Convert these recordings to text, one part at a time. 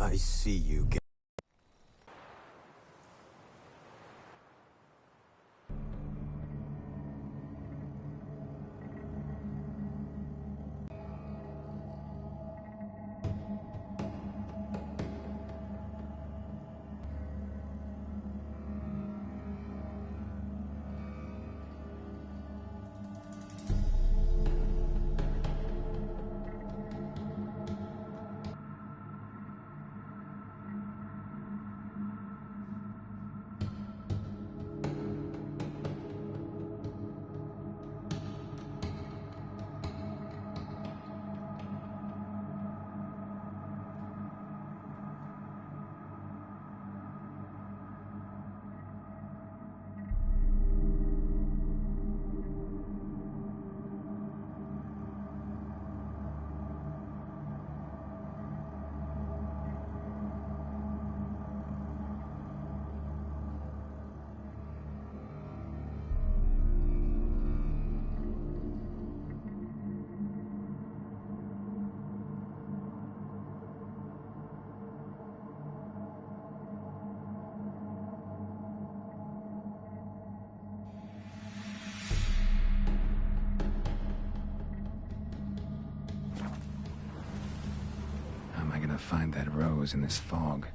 I see you. Find that rose in this fog.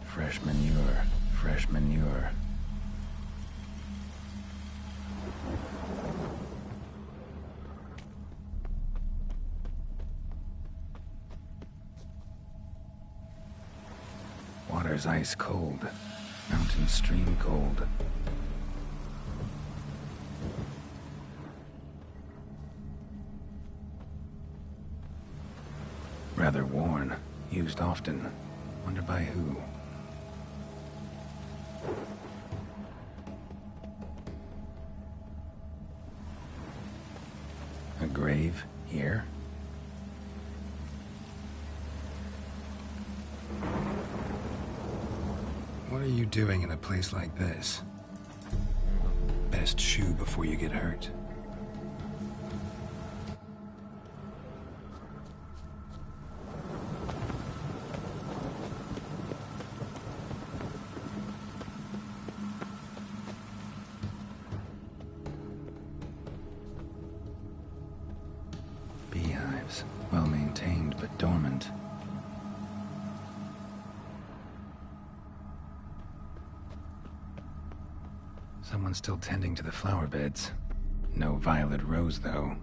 Fresh manure, fresh manure. Water's ice cold, mountain stream cold. Rather worn, used often. Wonder by who. A grave here? What are you doing in a place like this? Best shoe before you get hurt. Beehives, well maintained but dormant. Someone's still tending to the flower beds. No violet rose, though.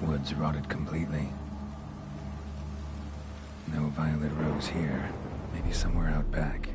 Woods rotted completely. No violet rose here. Maybe somewhere out back.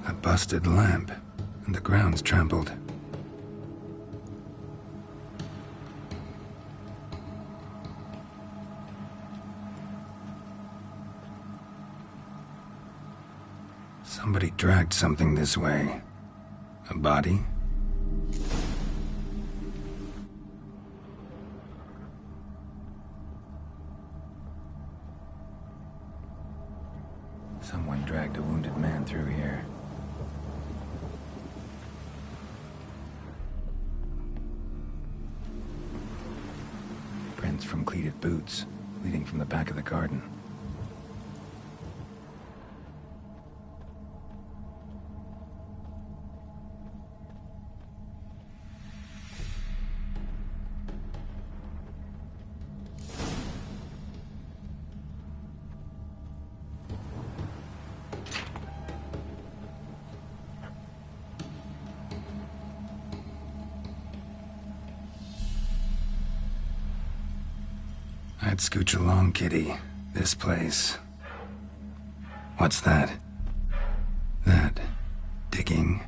A busted lamp, and the ground's trampled. Somebody dragged something this way. A body? Someone dragged a wounded man through here. Prints from cleated boots, leading from the back of the garden. I'd scooch along, kitty. This place. What's that? That. Digging.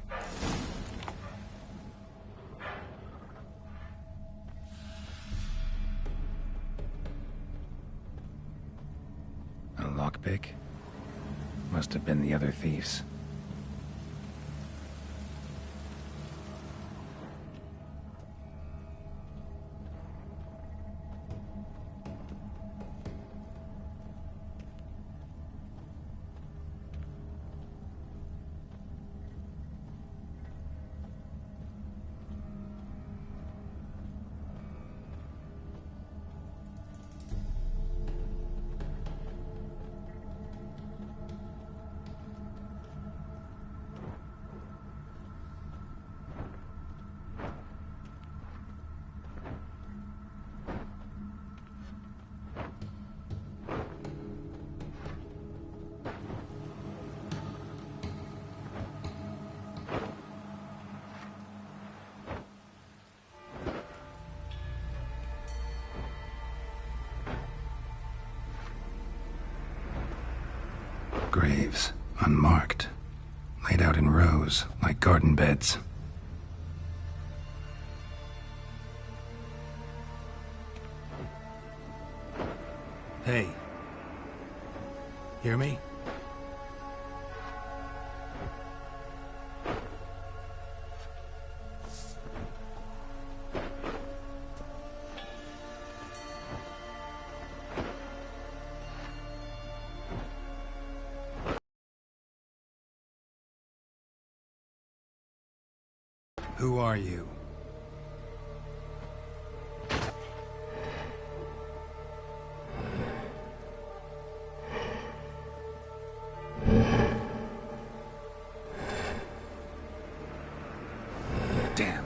A lockpick? Must have been the other thieves. Graves, unmarked, laid out in rows like garden beds. Hey. Hear me? Who are you? Damn.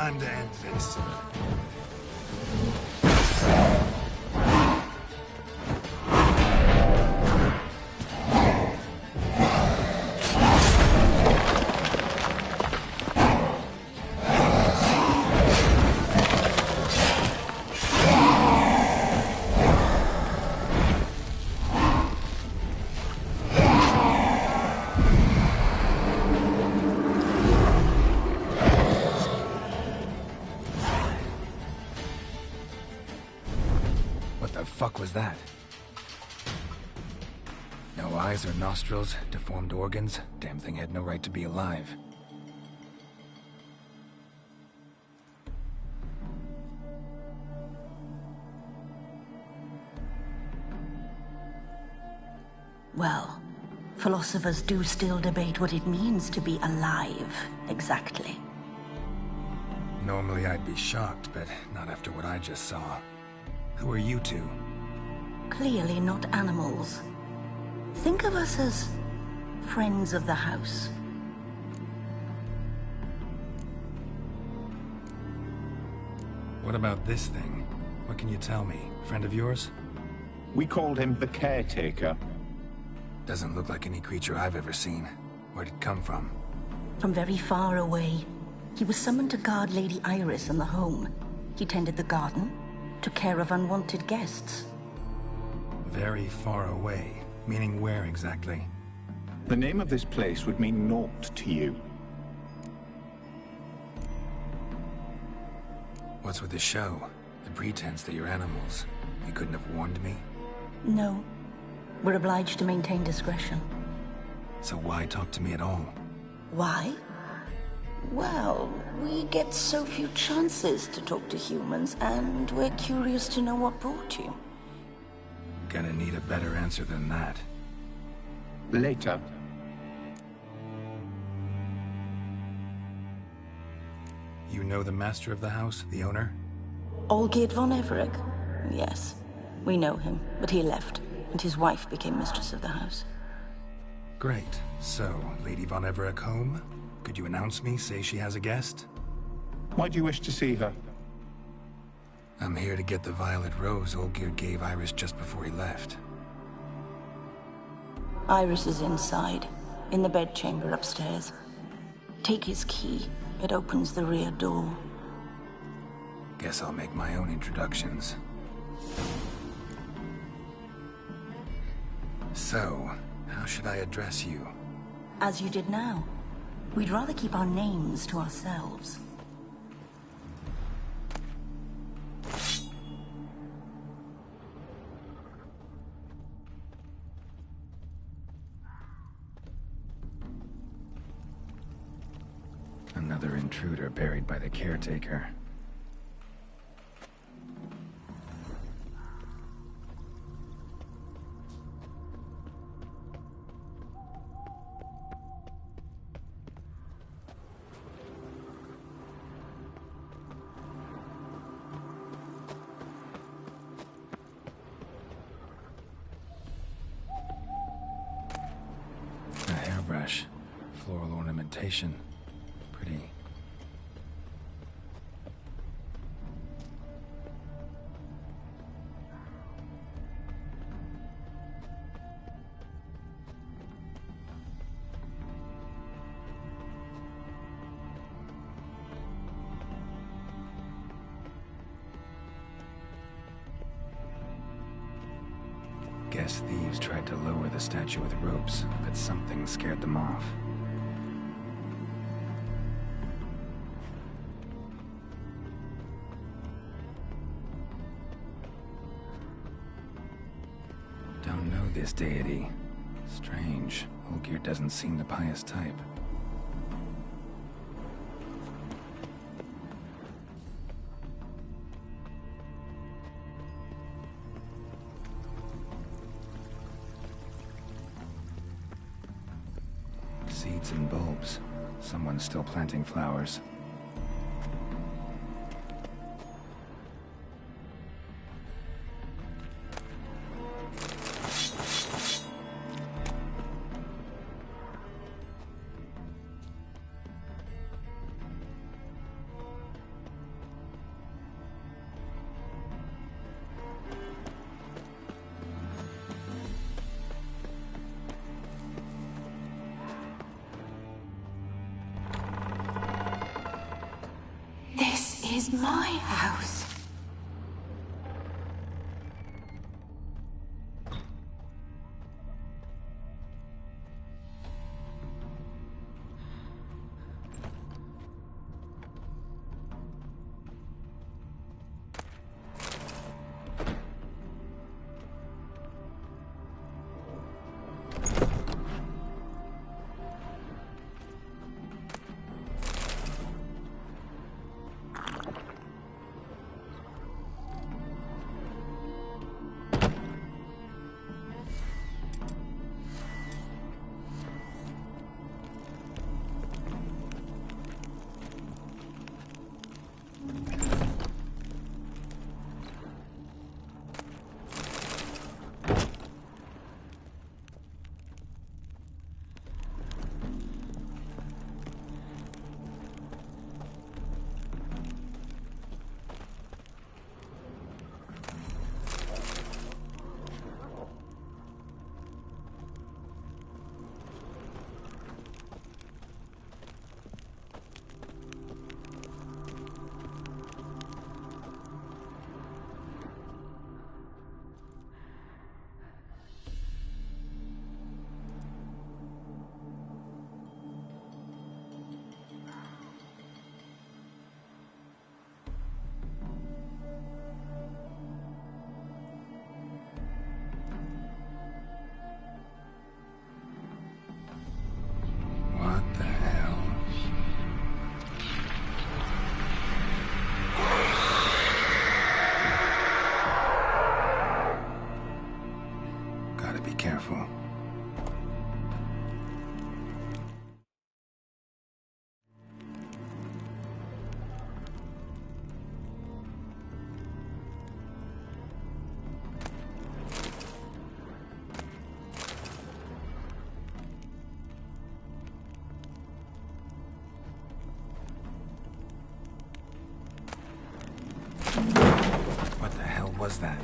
time to end this. What the fuck was that? No eyes or nostrils, deformed organs. Damn thing had no right to be alive. Well, philosophers do still debate what it means to be alive, exactly. Normally I'd be shocked, but not after what I just saw. Who are you two? Clearly not animals. Think of us as friends of the house. What about this thing? What can you tell me? Friend of yours? We called him the Caretaker. Doesn't look like any creature I've ever seen. Where'd it come from? From very far away. He was summoned to guard Lady Iris and the home. He tended the garden, took care of unwanted guests. Very far away. Meaning where exactly? The name of this place would mean naught to you. What's with the show? The pretense that you're animals. You couldn't have warned me? No. We're obliged to maintain discretion. So why talk to me at all? Why? Well, we get so few chances to talk to humans, and we're curious to know what brought you. Gonna need a better answer than that. Later. You know the master of the house, the owner? Olgierd von Everec? Yes. We know him, but he left, and his wife became mistress of the house. Great. So, Lady von Everec home? Could you announce me, say she has a guest? Why do you wish to see her? I'm here to get the violet rose Olgierd gave Iris just before he left. Iris is inside, in the bedchamber upstairs. Take his key. It opens the rear door. Guess I'll make my own introductions. So, how should I address you? As you did now. We'd rather keep our names to ourselves. Another intruder buried by the caretaker. A hairbrush, floral ornamentation. Pretty. Guess thieves tried to lower the statue with ropes, but something scared them off. Don't know this deity. Strange. Olgierd doesn't seem the pious type. Seeds and bulbs. Someone's still planting flowers. is my house. What the hell? Gotta be careful. What the hell was that?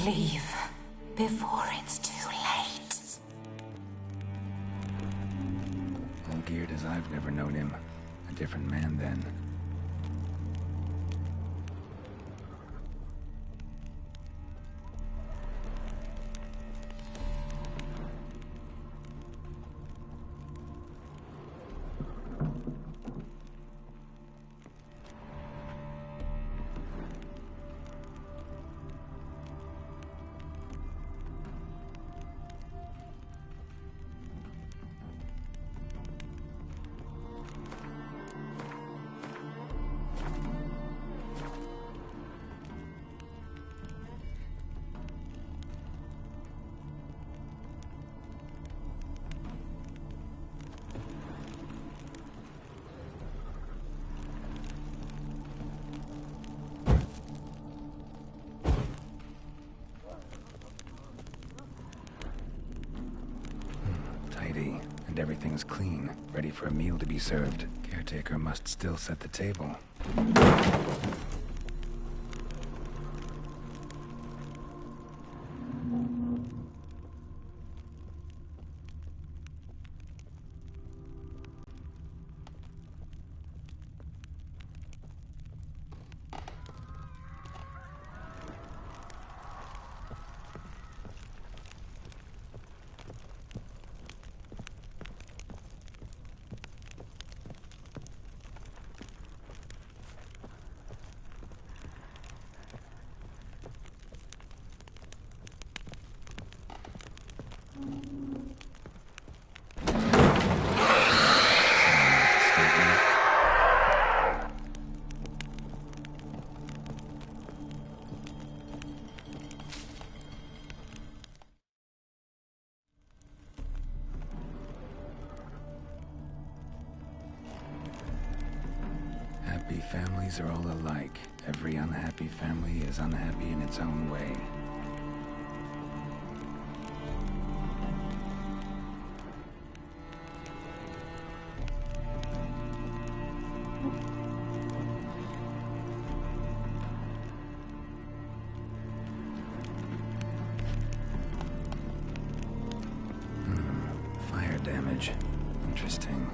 Leave before it's too late. All geared as I've never known him. A different man then. Tidy, and everything's clean, ready for a meal to be served. Caretaker must still set the table. Happy families are all alike. Every unhappy family is unhappy in its own way. Fire damage. Interesting.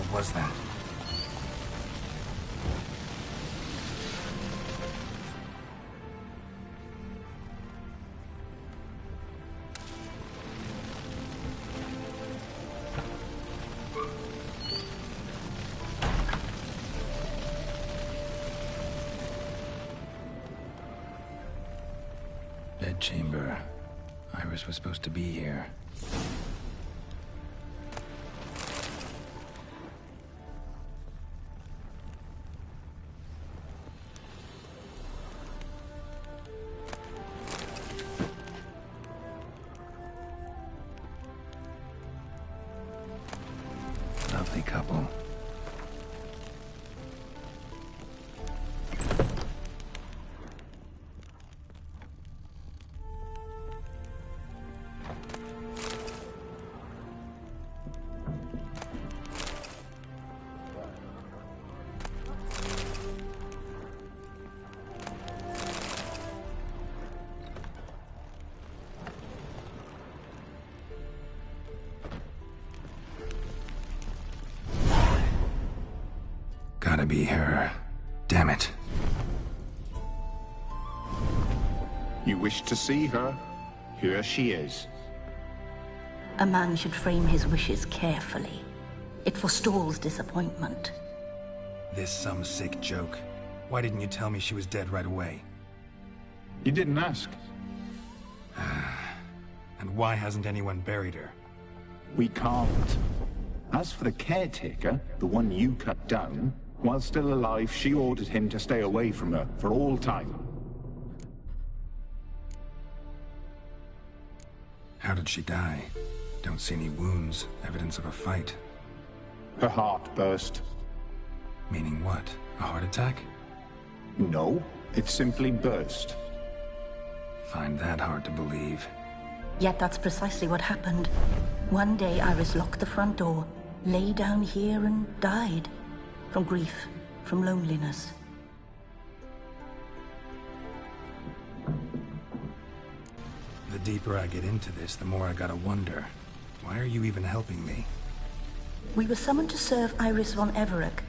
What was that? Chamber. Iris was supposed to be here. Lovely couple. Gotta be her. Damn it. You wish to see her? Here she is. A man should frame his wishes carefully. It forestalls disappointment. This some sick joke. Why didn't you tell me she was dead right away? You didn't ask. And why hasn't anyone buried her? We can't. As for the caretaker, the one you cut down, while still alive, she ordered him to stay away from her for all time. How did she die? Don't see any wounds, evidence of a fight. Her heart burst. Meaning what? A heart attack? No, it simply burst. Find that hard to believe. Yet that's precisely what happened. One day Iris locked the front door, lay down here and died. From grief, from loneliness. The deeper I get into this, the more I gotta wonder. Why are you even helping me? We were summoned to serve Iris von Everec.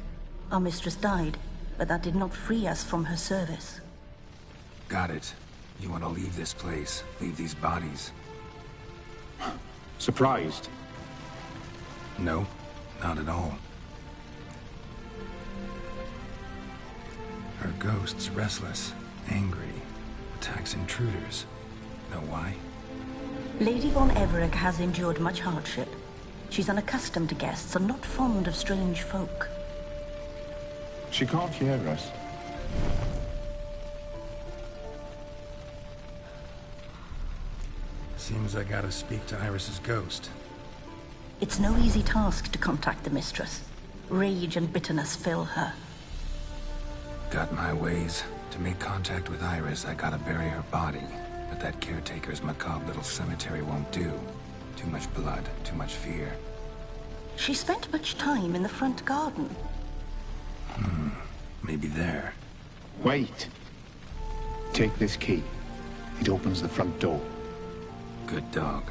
Our mistress died, but that did not free us from her service. Got it. You want to leave this place, leave these bodies. Surprised? No, not at all. Her ghost's restless, angry, attacks intruders. Know why? Lady von Everec has endured much hardship. She's unaccustomed to guests and not fond of strange folk. She can't hear us. Seems I gotta speak to Iris's ghost. It's no easy task to contact the mistress. Rage and bitterness fill her. Got my ways. To make contact with Iris, I gotta bury her body. But that caretaker's macabre little cemetery won't do. Too much blood, too much fear. She spent much time in the front garden. Maybe there. Wait. Take this key. It opens the front door. Good dog.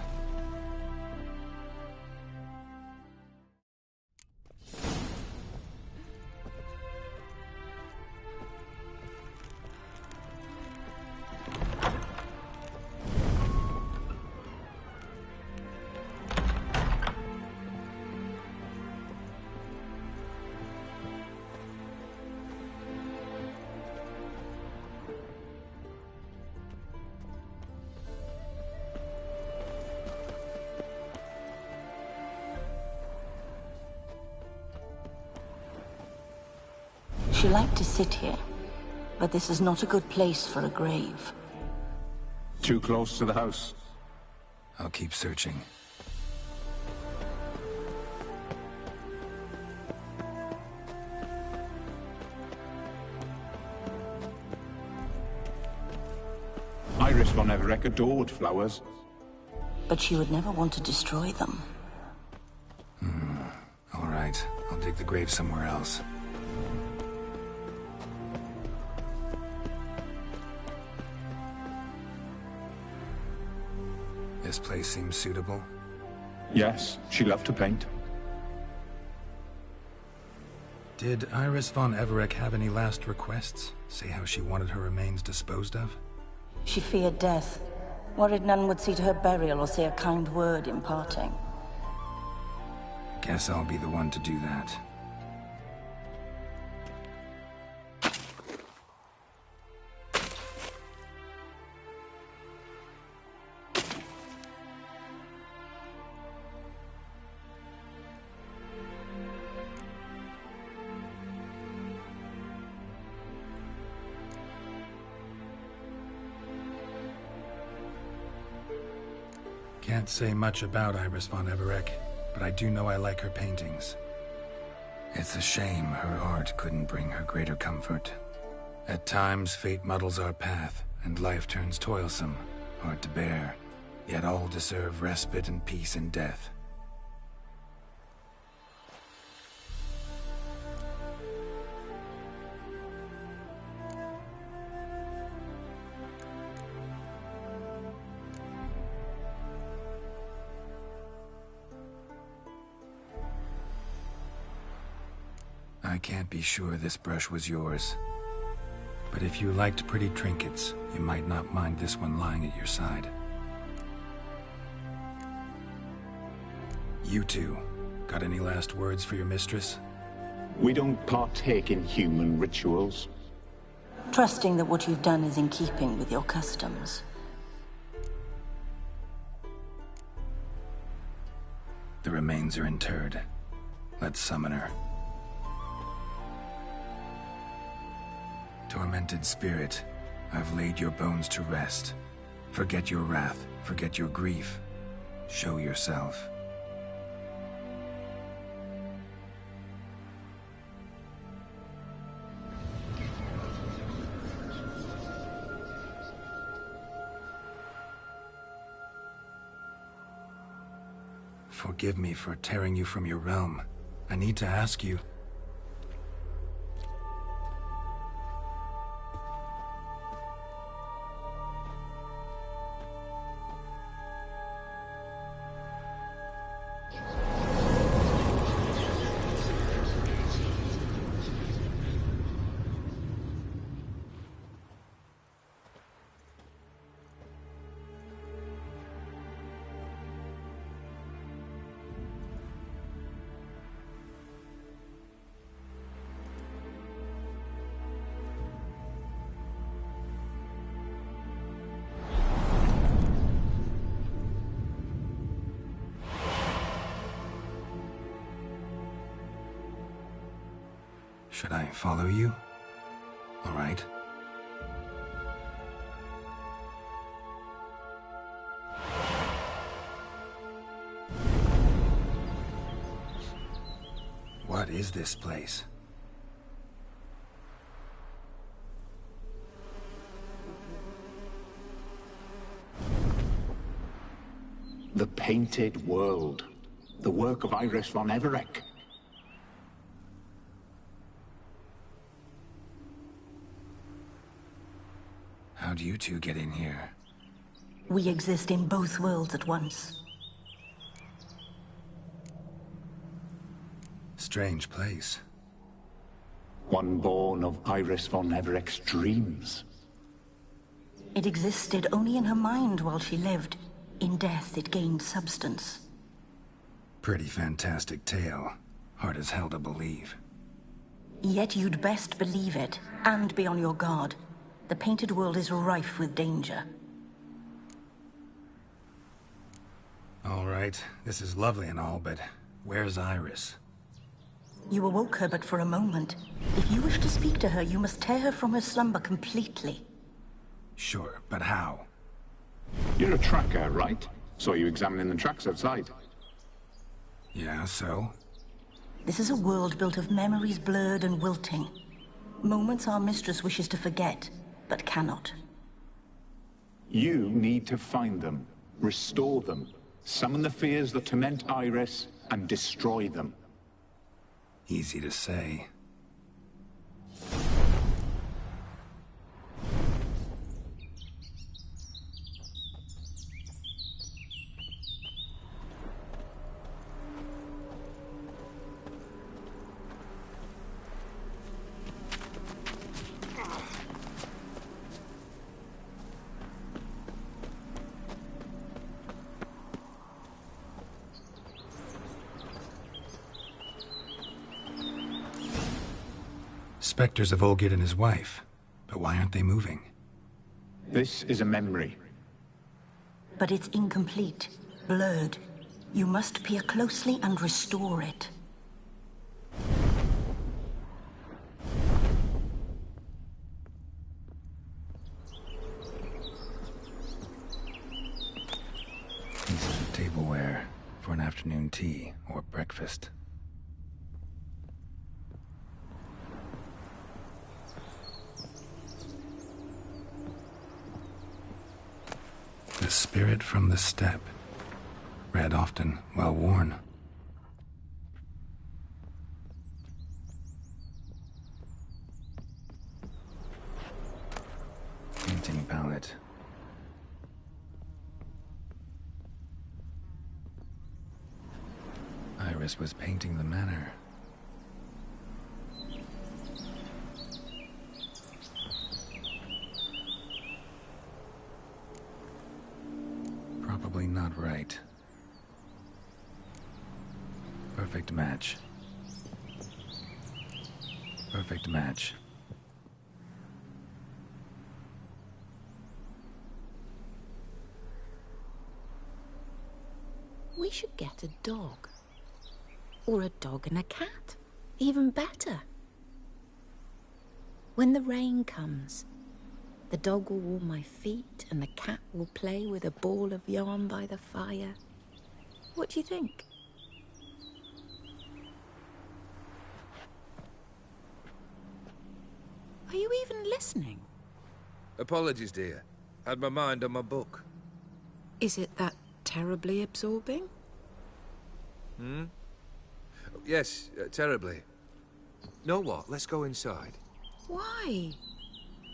She liked to sit here, but this is not a good place for a grave. Too close to the house. I'll keep searching. Iris von Everec adored flowers. But she would never want to destroy them. All right, I'll dig the grave somewhere else. This place seems suitable. Yes, she loved to paint. Did Iris von Everec have any last requests? Say how she wanted her remains disposed of? She feared death. Worried none would see to her burial or say a kind word in parting. Guess I'll be the one to do that. Can't say much about Iris von Everec, but I do know I like her paintings. It's a shame her art couldn't bring her greater comfort. At times, fate muddles our path, and life turns toilsome, hard to bear. Yet all deserve respite and peace in death. I can't be sure this brush was yours. But if you liked pretty trinkets, you might not mind this one lying at your side. You two, got any last words for your mistress? We don't partake in human rituals. Trusting that what you've done is in keeping with your customs. The remains are interred. Let's summon her. Tormented spirit, I've laid your bones to rest. Forget your wrath, forget your grief. Show yourself. Forgive me for tearing you from your realm. I need to ask you. Should I follow you? All right. What is this place? The Painted World. The work of Iris von Everec. How'd you two get in here? We exist in both worlds at once. Strange place. One born of Iris von Everec's dreams. It existed only in her mind while she lived. In death, it gained substance. Pretty fantastic tale. Hard as hell to believe. Yet you'd best believe it, and be on your guard. The Painted World is rife with danger. All right, this is lovely and all, but where's Iris? You awoke her but for a moment. If you wish to speak to her, you must tear her from her slumber completely. Sure, but how? You're a tracker, right? Saw you examining the tracks outside. Yeah, so? This is a world built of memories blurred and wilting. Moments our mistress wishes to forget, but cannot. You need to find them, restore them, summon the fears that torment Iris, and destroy them. Easy to say. Spectres of Olgierd and his wife. But why aren't they moving? This is a memory. But it's incomplete, blurred. You must peer closely and restore it. Pieces of tableware for an afternoon tea or breakfast. The spirit from the steppe. Read often, well worn. Painting palette. Iris was painting the manor. Probably not right. Perfect match. Perfect match. We should get a dog. Or a dog and a cat. Even better. When the rain comes, the dog will warm my feet and the cat will play with a ball of yarn by the fire. What do you think? Are you even listening? Apologies, dear. Had my mind on my book. Is it that terribly absorbing? Yes, terribly. Know what? Let's go inside. Why?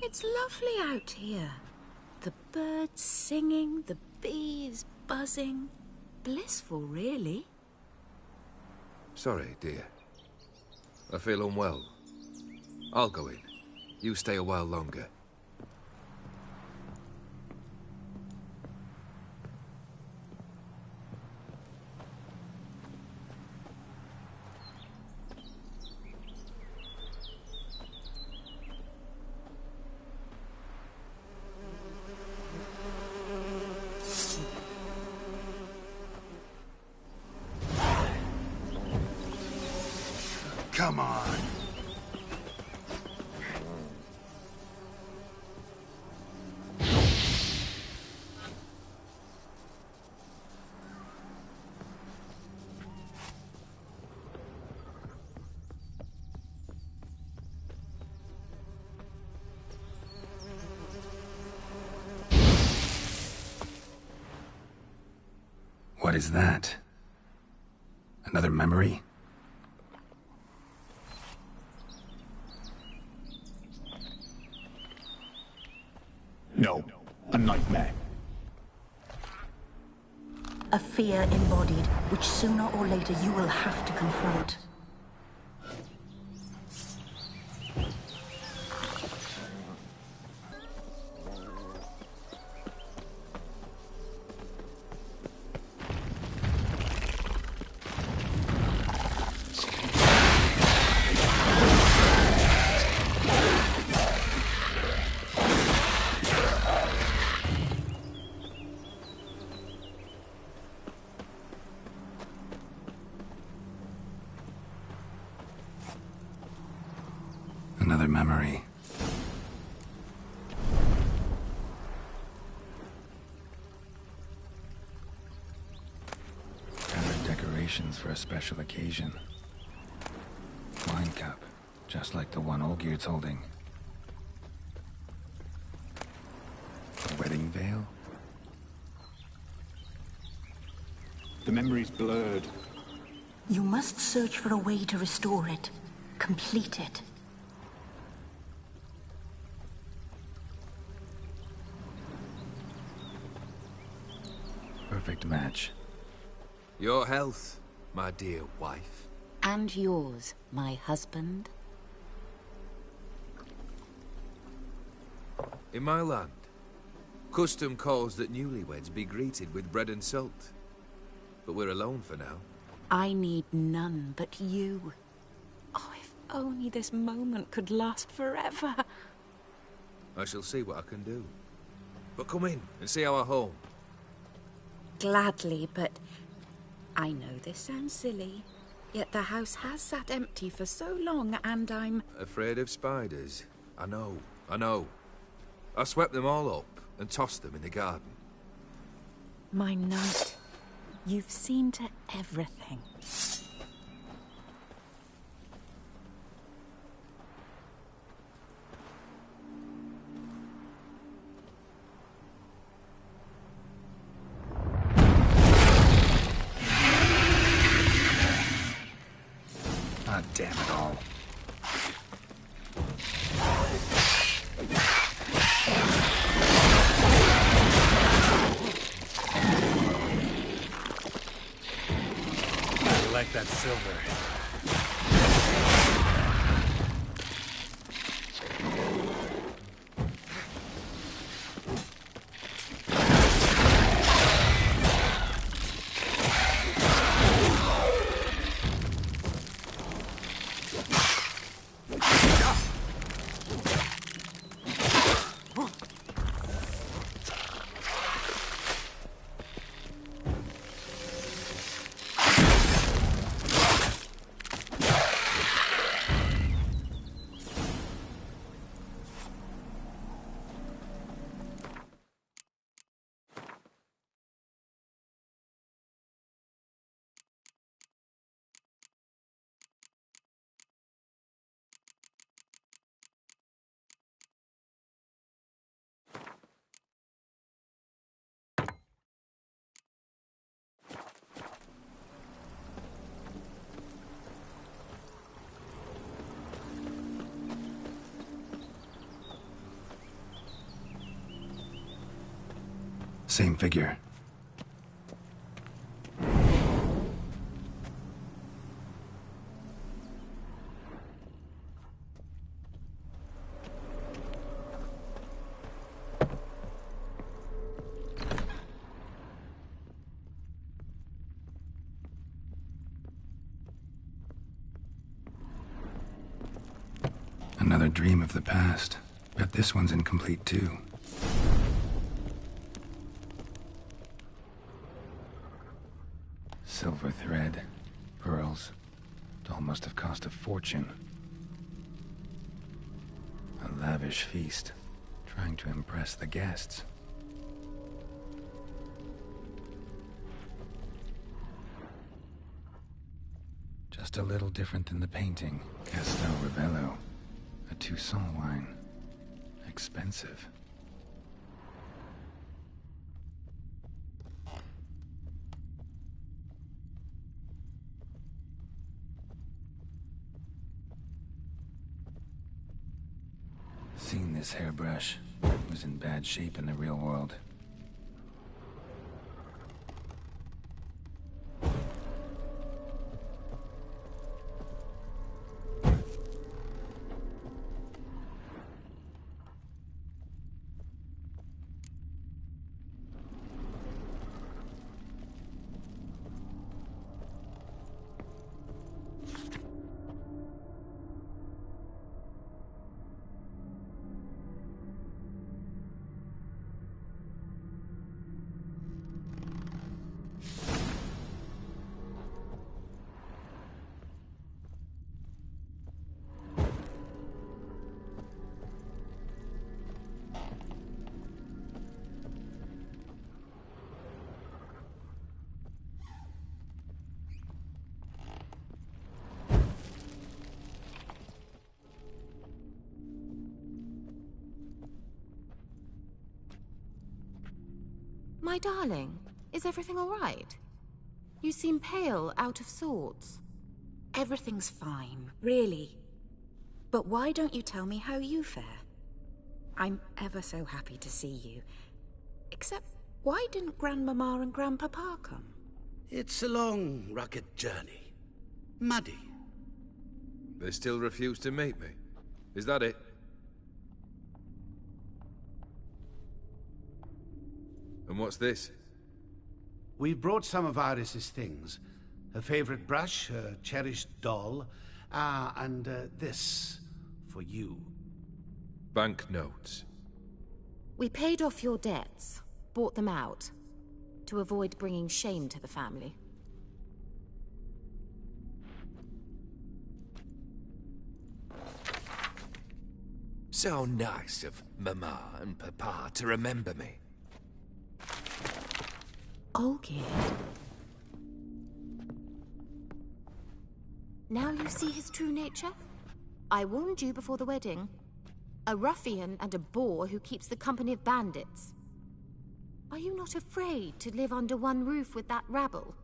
It's lovely out here. The birds singing, the bees buzzing. Blissful, really. Sorry, dear. I feel unwell. I'll go in. You stay a while longer. Come on! What is that? Another memory? No, a nightmare. A fear embodied, which sooner or later you will have to confront. Another memory. Gathered decorations for a special occasion. Wine cup, just like the one Olgierd's holding. A wedding veil? The memory's blurred. You must search for a way to restore it. Complete it. Perfect match. Your health, my dear wife. And yours, my husband. In my land, custom calls that newlyweds be greeted with bread and salt. But we're alone for now. I need none but you. Oh, if only this moment could last forever. I shall see what I can do. But come in and see our home. Gladly, but I know this sounds silly, yet the house has sat empty for so long, and I'm... Afraid of spiders? I know. I swept them all up and tossed them in the garden. My knight, you've seen to everything. Ah, damn it all. I like that silver. Same figure. Another dream of the past. Bet this one's incomplete too. Silver thread, pearls. It all must have cost a fortune. A lavish feast, trying to impress the guests. Just a little different than the painting. Castel Rebello, a Toussaint wine. Expensive. Seen this hairbrush. It was in bad shape in the real world. My darling, is everything all right? You seem pale, out of sorts. Everything's fine, really. But why don't you tell me how you fare? I'm ever so happy to see you. Except, why didn't Grandmama and Grandpapa come? It's a long, rugged journey. Muddy. They still refuse to meet me. Is that it? And what's this? We brought some of Iris's things. Her favorite brush, her cherished doll, And this for you. Banknotes. We paid off your debts, bought them out, to avoid bringing shame to the family. So nice of Mama and Papa to remember me. Olgierd. Now you see his true nature? I warned you before the wedding. A ruffian and a boor who keeps the company of bandits. Are you not afraid to live under one roof with that rabble?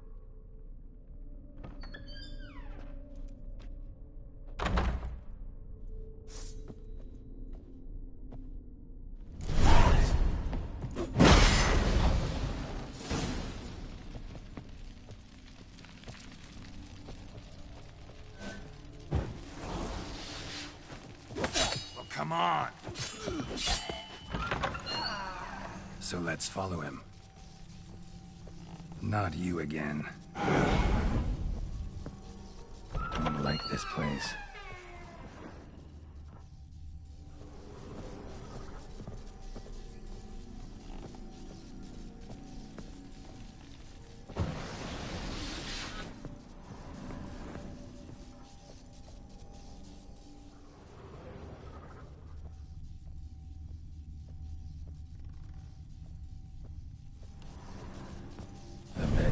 Come on! So let's follow him. Not you again. Don't like this place.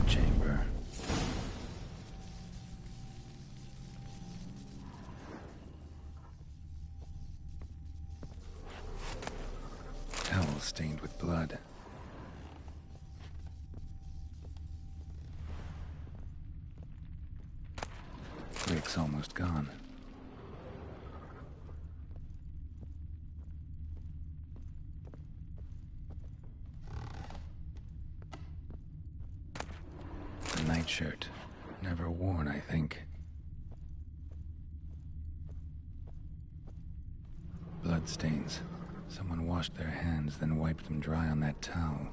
Chamber. Towel stained with blood. Rick's almost gone. Nightshirt. Never worn, I think. Bloodstains. Someone washed their hands, then wiped them dry on that towel.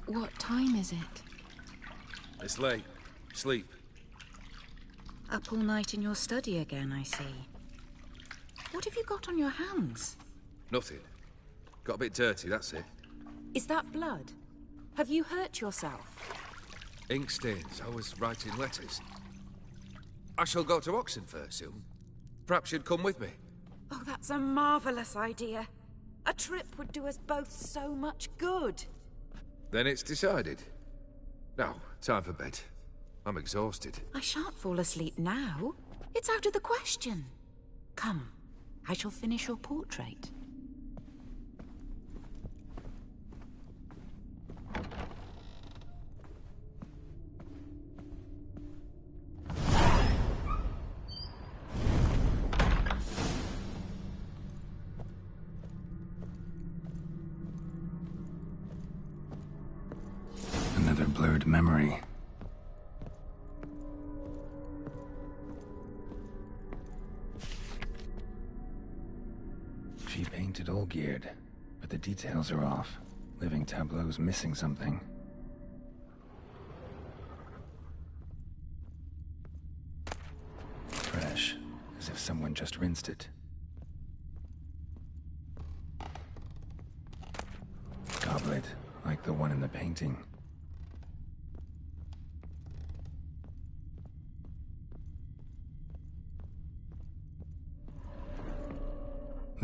What time is it? It's late. Sleep. Up all night in your study again, I see. What have you got on your hands? Nothing. Got a bit dirty, that's it. Is that blood? Have you hurt yourself? Ink stains. I was writing letters. I shall go to Oxenfurt soon. Perhaps you'd come with me. Oh, that's a marvelous idea. A trip would do us both so much good. Then it's decided. Now, time for bed. I'm exhausted. I shan't fall asleep now. It's out of the question. Come, I shall finish your portrait. Another blurred memory. She painted Olgierd, but the details are off. Living Tableau's missing something. Fresh, as if someone just rinsed it. Goblet, like the one in the painting.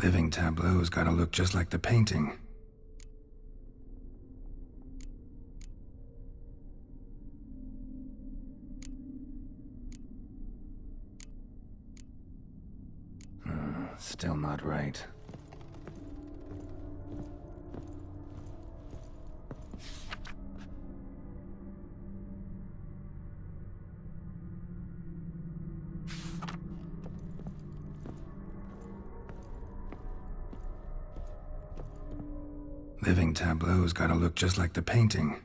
Living Tableau's gotta look just like the painting. Still not right. Living Tableau's gotta look just like the painting.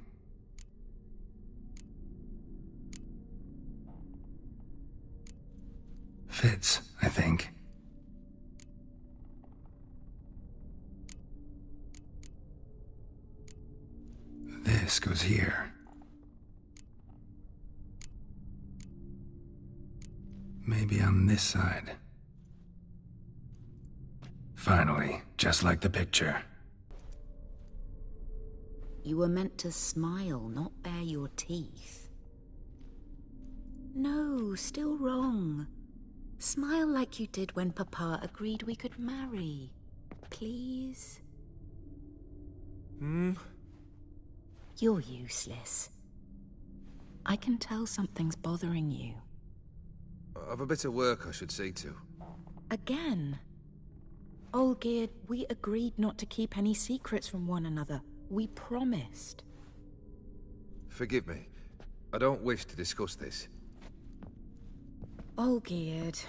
Fits, I think. This goes here. Maybe on this side. Finally, just like the picture. You were meant to smile, not bare your teeth. No, still wrong. Smile like you did when Papa agreed we could marry. Please? You're useless. I can tell something's bothering you. I've a bit of work I should see to. Again. Olgierd, we agreed not to keep any secrets from one another. We promised. Forgive me. I don't wish to discuss this. Olgierd.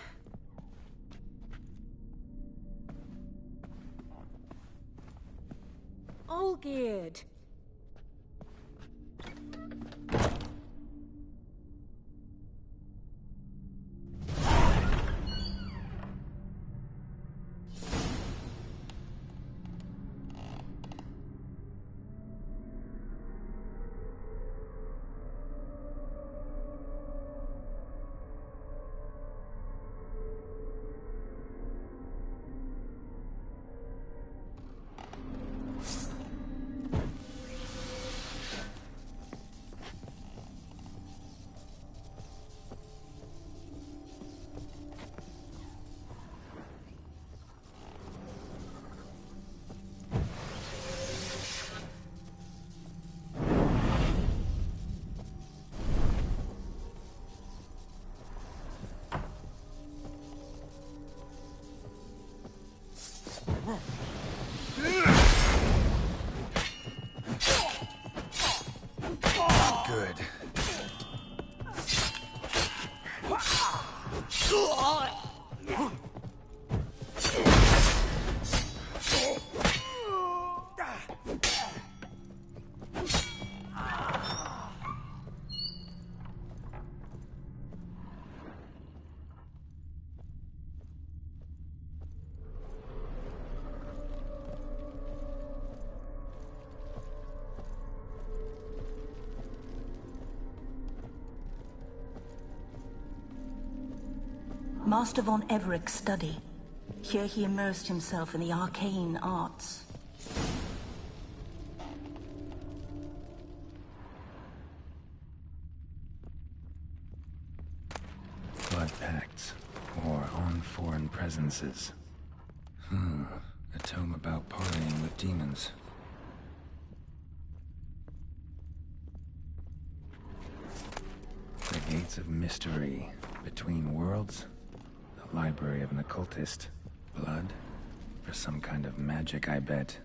Olgierd! Good. Master von Evereck's study. Here he immersed himself in the arcane arts. Blood pacts, or on foreign presences. A tome about parleying with demons. The Gates of Mystery, Between Worlds, the library of an occultist. Blood? For some kind of magic, I bet.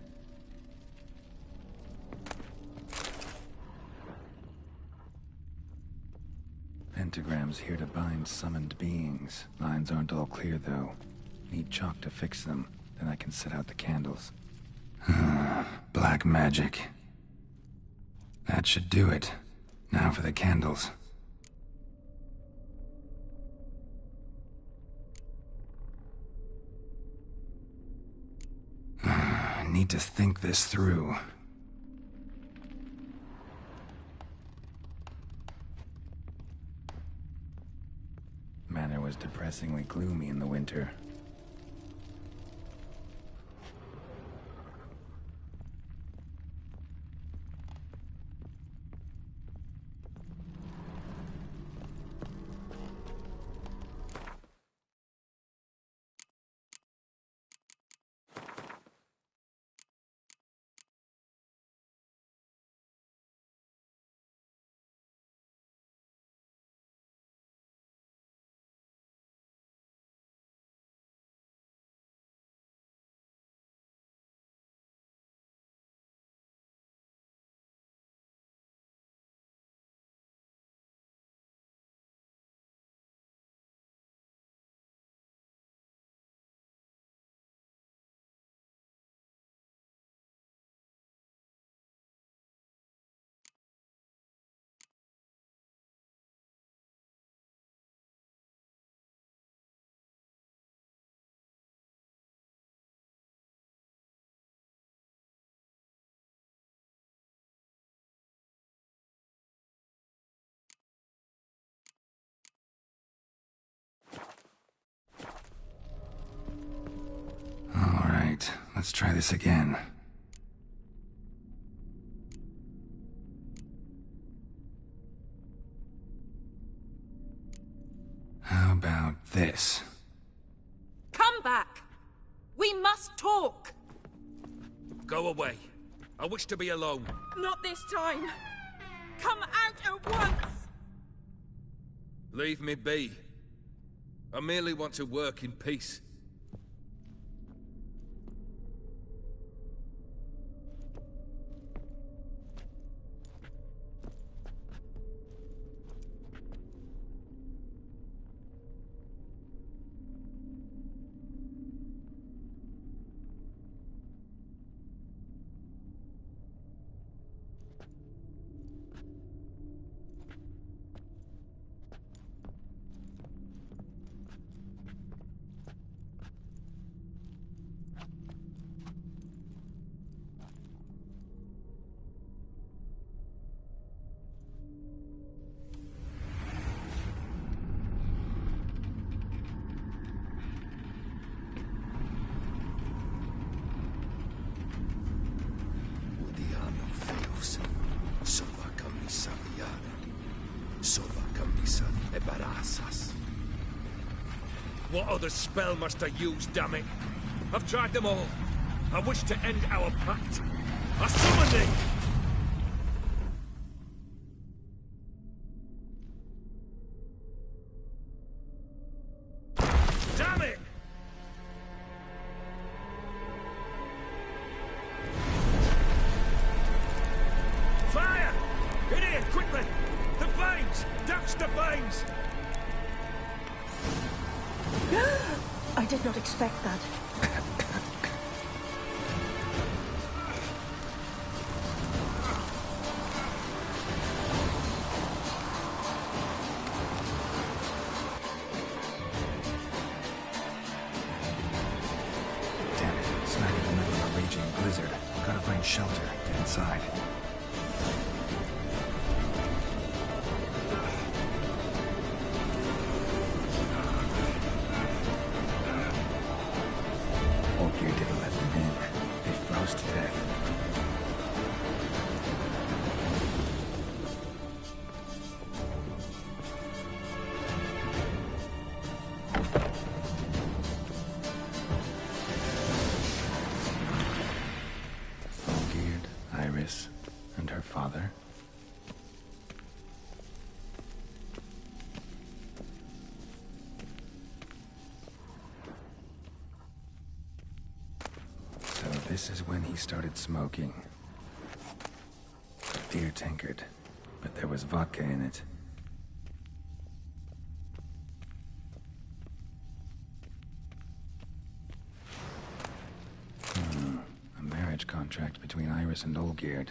Pentagrams here to bind summoned beings. Lines aren't all clear, though. Need chalk to fix them, then I can set out the candles. Black magic. That should do it. Now for the candles. I need to think this through. Manor was depressingly gloomy in the winter. right, let's try this again. How about this? Come back! We must talk! Go away. I wish to be alone. Not this time! Come out at once! Leave me be. I merely want to work in peace. What other spell must I use, damn it? I've tried them all. I wish to end our pact. I summon thee! Damn it! Fire! In here, quickly! The flames! Douse the flames! I did not expect that. Damn it, smack in the middle of a raging blizzard. Gotta find shelter, get inside. You didn't let them in. They froze to death. Olgierd, Iris, and her father. This is when he started smoking. Beer tankard, but there was vodka in it. A marriage contract between Iris and Olgierd.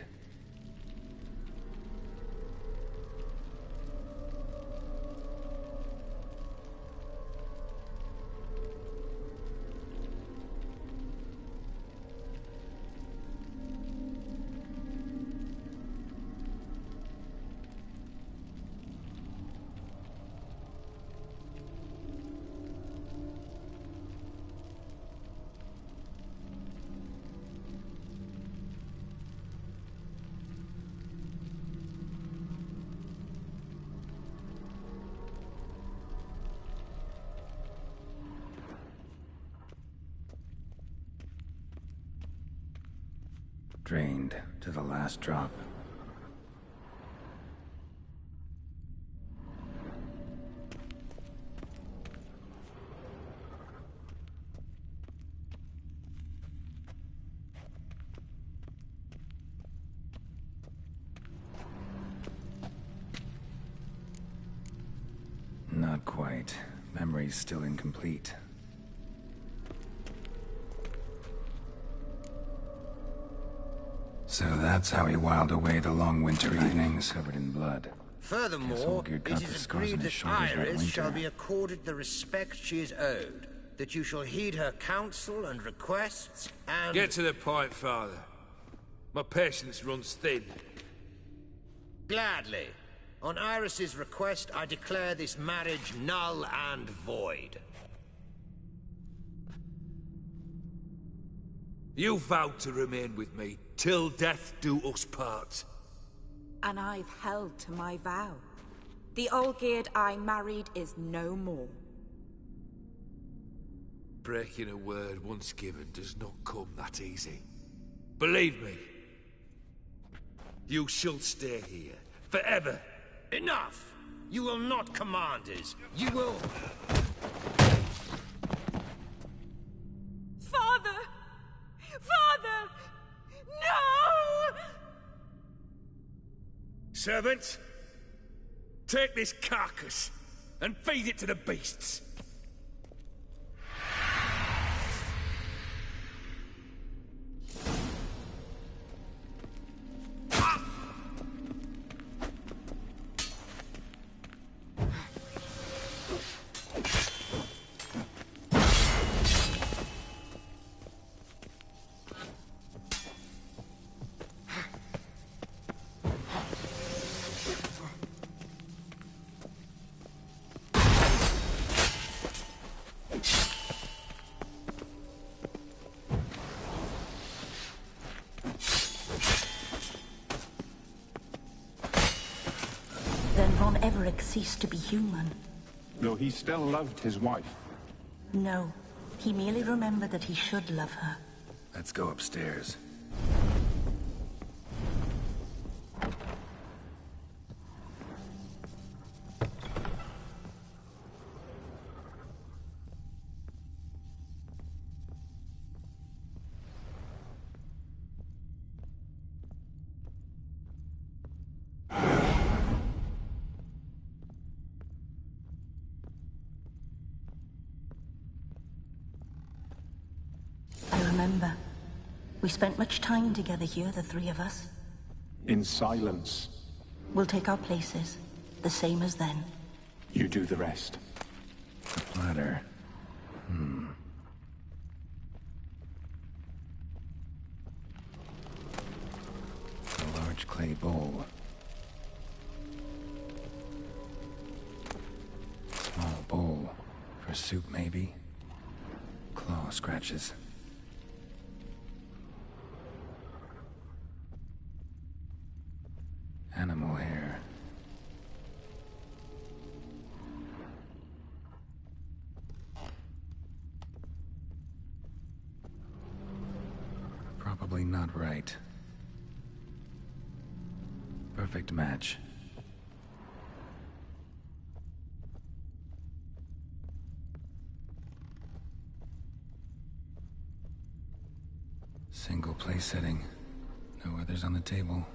Drained to the last drop. Not quite. Memory's still incomplete. So that's how he whiled away the long winter evenings, covered in blood. Furthermore, it is agreed that Iris shall be accorded the respect she is owed, that you shall heed her counsel and requests, and... Get to the point, Father. My patience runs thin. Gladly. On Iris's request, I declare this marriage null and void. You vowed to remain with me till death do us part. And I've held to my vow. The Olgierd I married is no more. Breaking a word once given does not come that easy. Believe me. You shall stay here, forever. Enough! You will not command us. You will... Father! Father! No! Servants, take this carcass and feed it to the beasts. Then Von Everec ceased to be human. Though he still loved his wife. No, he merely remembered that he should love her. Let's go upstairs. I remember. We spent much time together here, the three of us. In silence. We'll take our places, the same as then. You do the rest. The platter. A large clay bowl. Small bowl. For soup, maybe? Claw scratches. Animal hair. Probably not right. Perfect match. Single place setting. No others on the table.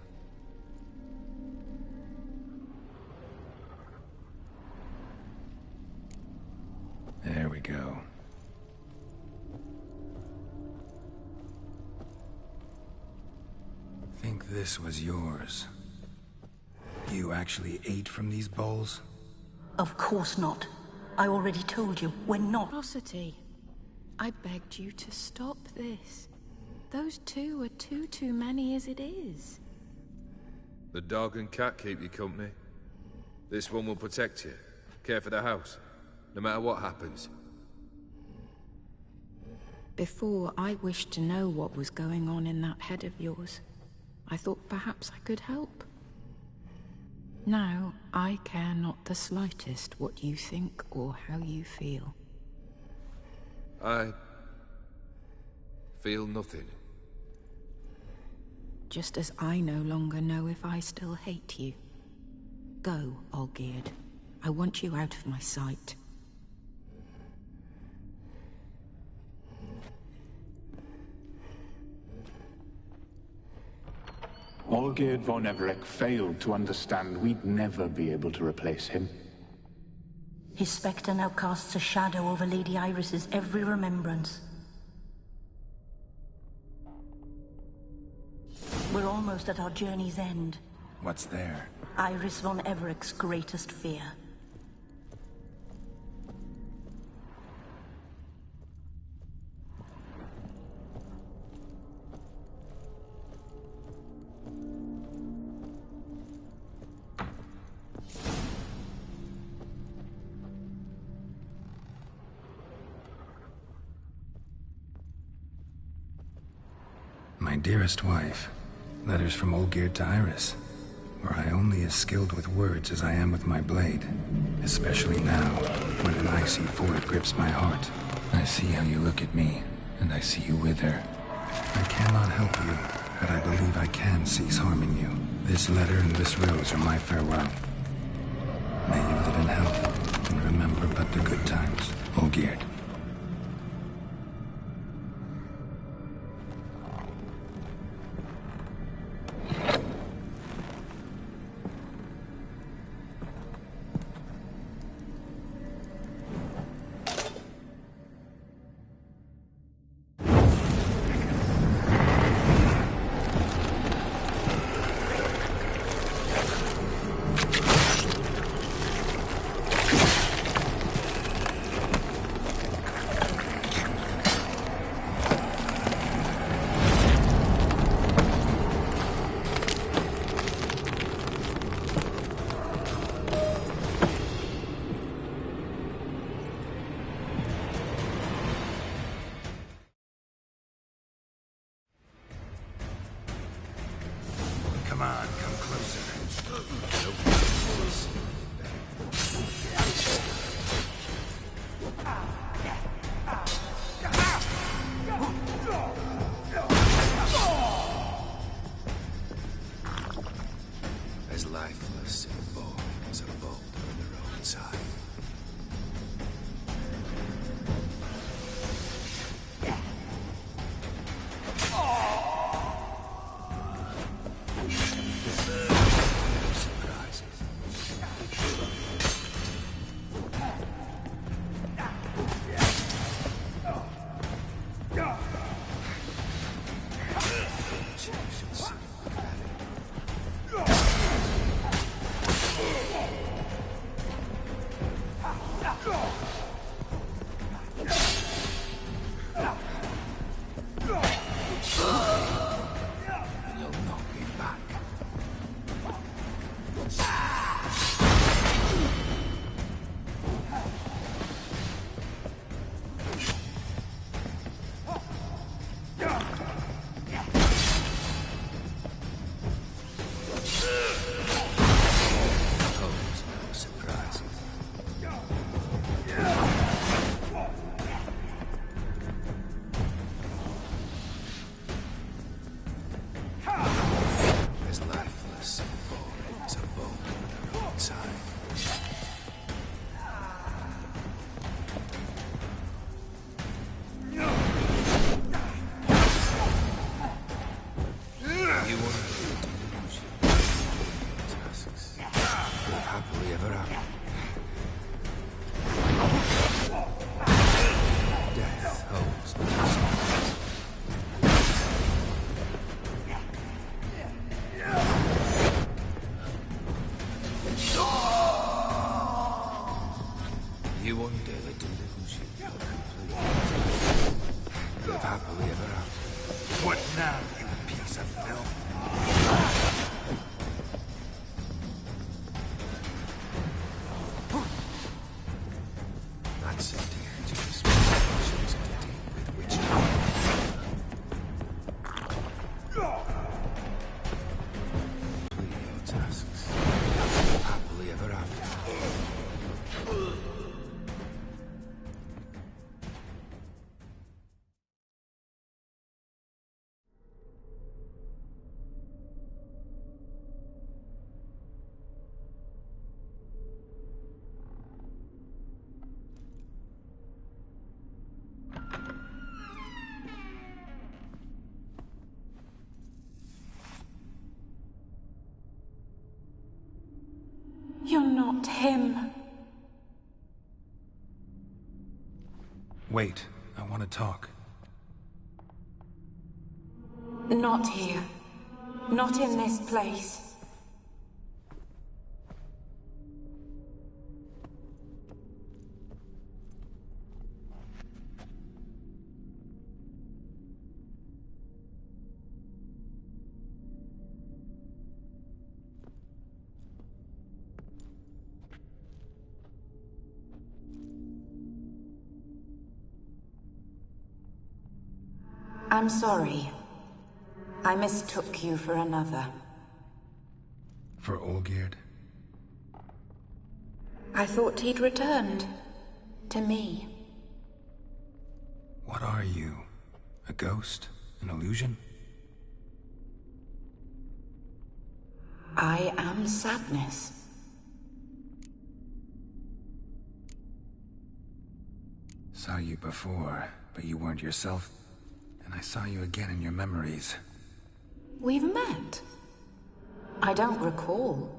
There we go. Think this was yours. You actually ate from these bowls? Of course not. I already told you, we're not. Rosity, I begged you to stop this. Those two are too many as it is. The dog and cat keep you company. This one will protect you, care for the house, no matter what happens. Before, I wished to know what was going on in that head of yours. I thought perhaps I could help. Now, I care not the slightest what you think or how you feel. I feel nothing. Just as I no longer know if I still hate you. Go, Olgierd. I want you out of my sight. Olgierd von Everec failed to understand we'd never be able to replace him. His spectre now casts a shadow over Lady Iris's every remembrance. We're almost at our journey's end. What's there? Iris von Everec's greatest fear. my dearest wife. Letters from Olgierd to Iris. Were I only as skilled with words as I am with my blade. Especially now, when an icy void grips my heart. I see how you look at me, and I see you wither. I cannot help you, but I believe I can cease harming you. This letter and this rose are my farewell. May you live in health, and remember but the good times, Olgierd. Come on, come closer. As lifeless and bold as a boulder on the roadside. You wonder the delusion you're complete. Live happily ever after. What now, you piece of filth? That's a dangerous positions to deal with witchcraft. Complete your tasks. Live happily ever after. You're not him. Wait, I want to talk. Not here. Not in this place. I'm sorry. I mistook you for another. For Olgierd? I thought he'd returned. To me. What are you? A ghost? An illusion? I am sadness. Saw you before, but you weren't yourself. And I saw you again in your memories. We've met? I don't recall.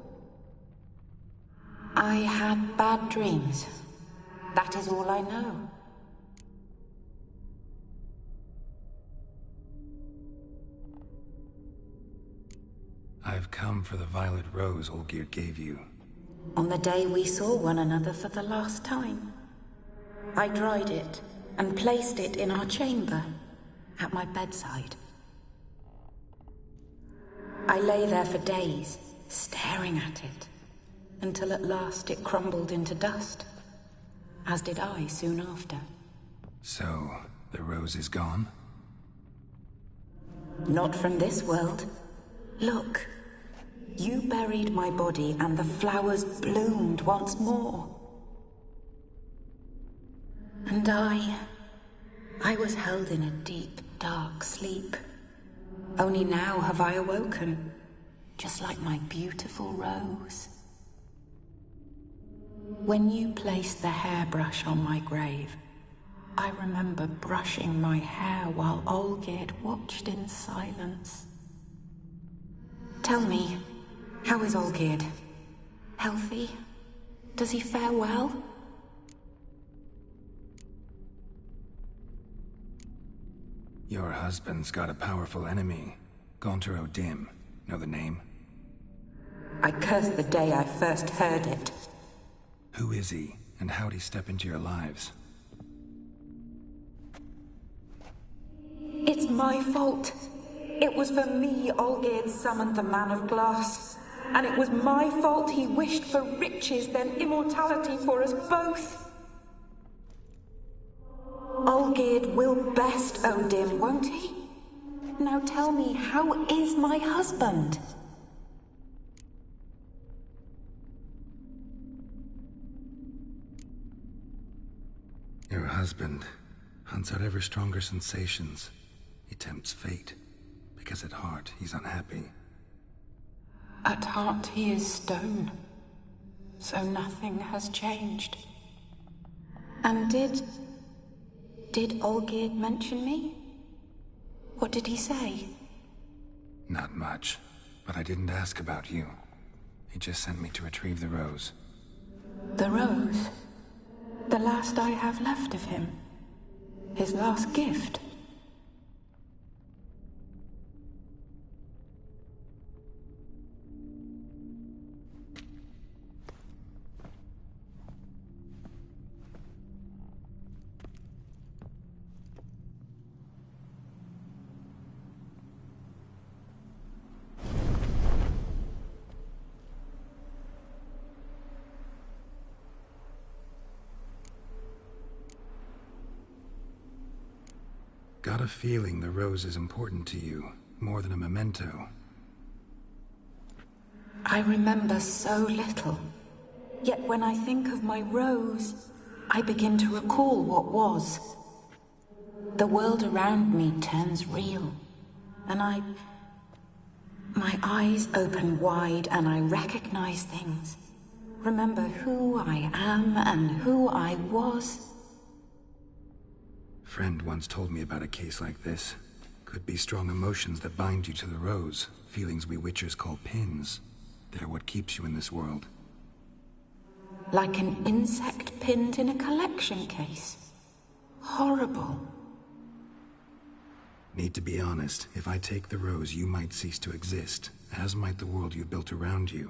I had bad dreams. That is all I know. I've come for the violet rose Olgierd gave you. On the day we saw one another for the last time, I dried it and placed it in our chamber, at my bedside. I lay there for days, staring at it, until at last it crumbled into dust, as did I soon after. So, the rose is gone? Not from this world. Look, you buried my body and the flowers bloomed once more. And I was held in a deep, dark sleep. Only now have I awoken, just like my beautiful rose. When you placed the hairbrush on my grave, I remember brushing my hair while Olgierd watched in silence. Tell me, how is Olgierd? Healthy? Does he fare well? Your husband's got a powerful enemy. Gaunter O'Dim. Know the name? I curse the day I first heard it. Who is he, and how'd he step into your lives? It's my fault. It was for me Olgierd summoned the Man of Glass. And it was my fault he wished for riches, then immortality for us both. Olgierd will best O'Dim, won't he? Now tell me, how is my husband? Your husband hunts out ever stronger sensations. He tempts fate, because at heart he's unhappy. At heart he is stone, so nothing has changed. And did Olgierd mention me? What did he say? Not much, but I didn't ask about you. He just sent me to retrieve the rose. The rose? The last I have left of him? His last gift? Got a feeling the rose is important to you, more than a memento. I remember so little. Yet when I think of my rose, I begin to recall what was. The world around me turns real, and my eyes open wide and I recognize things. Remember who I am and who I was. Friend once told me about a case like this. Could be strong emotions that bind you to the rose, feelings we witchers call pins. They're what keeps you in this world. Like an insect pinned in a collection case. Horrible. Need to be honest, if I take the rose, you might cease to exist, as might the world you built around you.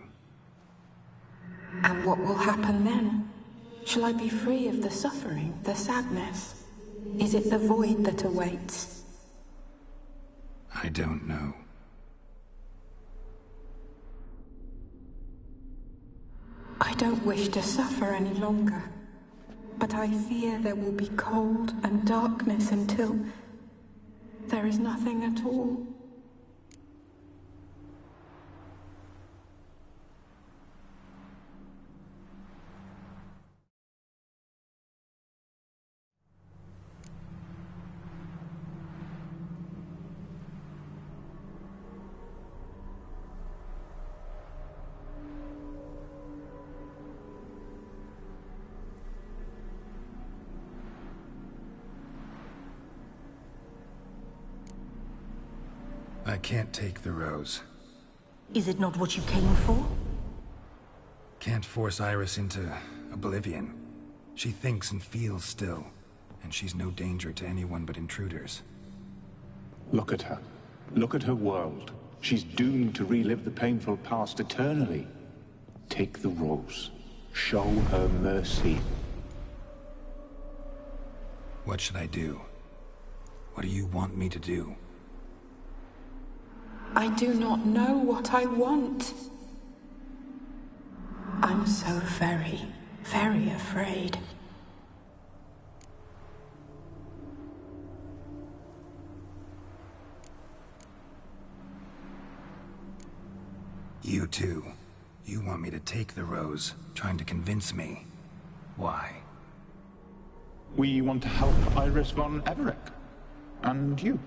And what will happen then? Shall I be free of the suffering, the sadness? Is it the void that awaits? I don't know. I don't wish to suffer any longer, but I fear there will be cold and darkness until there is nothing at all. I can't take the rose. Is it not what you came for? Can't force Iris into oblivion. She thinks and feels still, and she's no danger to anyone but intruders. Look at her. Look at her world. She's doomed to relive the painful past eternally. Take the rose. Show her mercy. What should I do? What do you want me to do? I do not know what I want. I'm so very, very afraid. You too. You want me to take the rose, trying to convince me. Why? We want to help Iris von Everec. And you.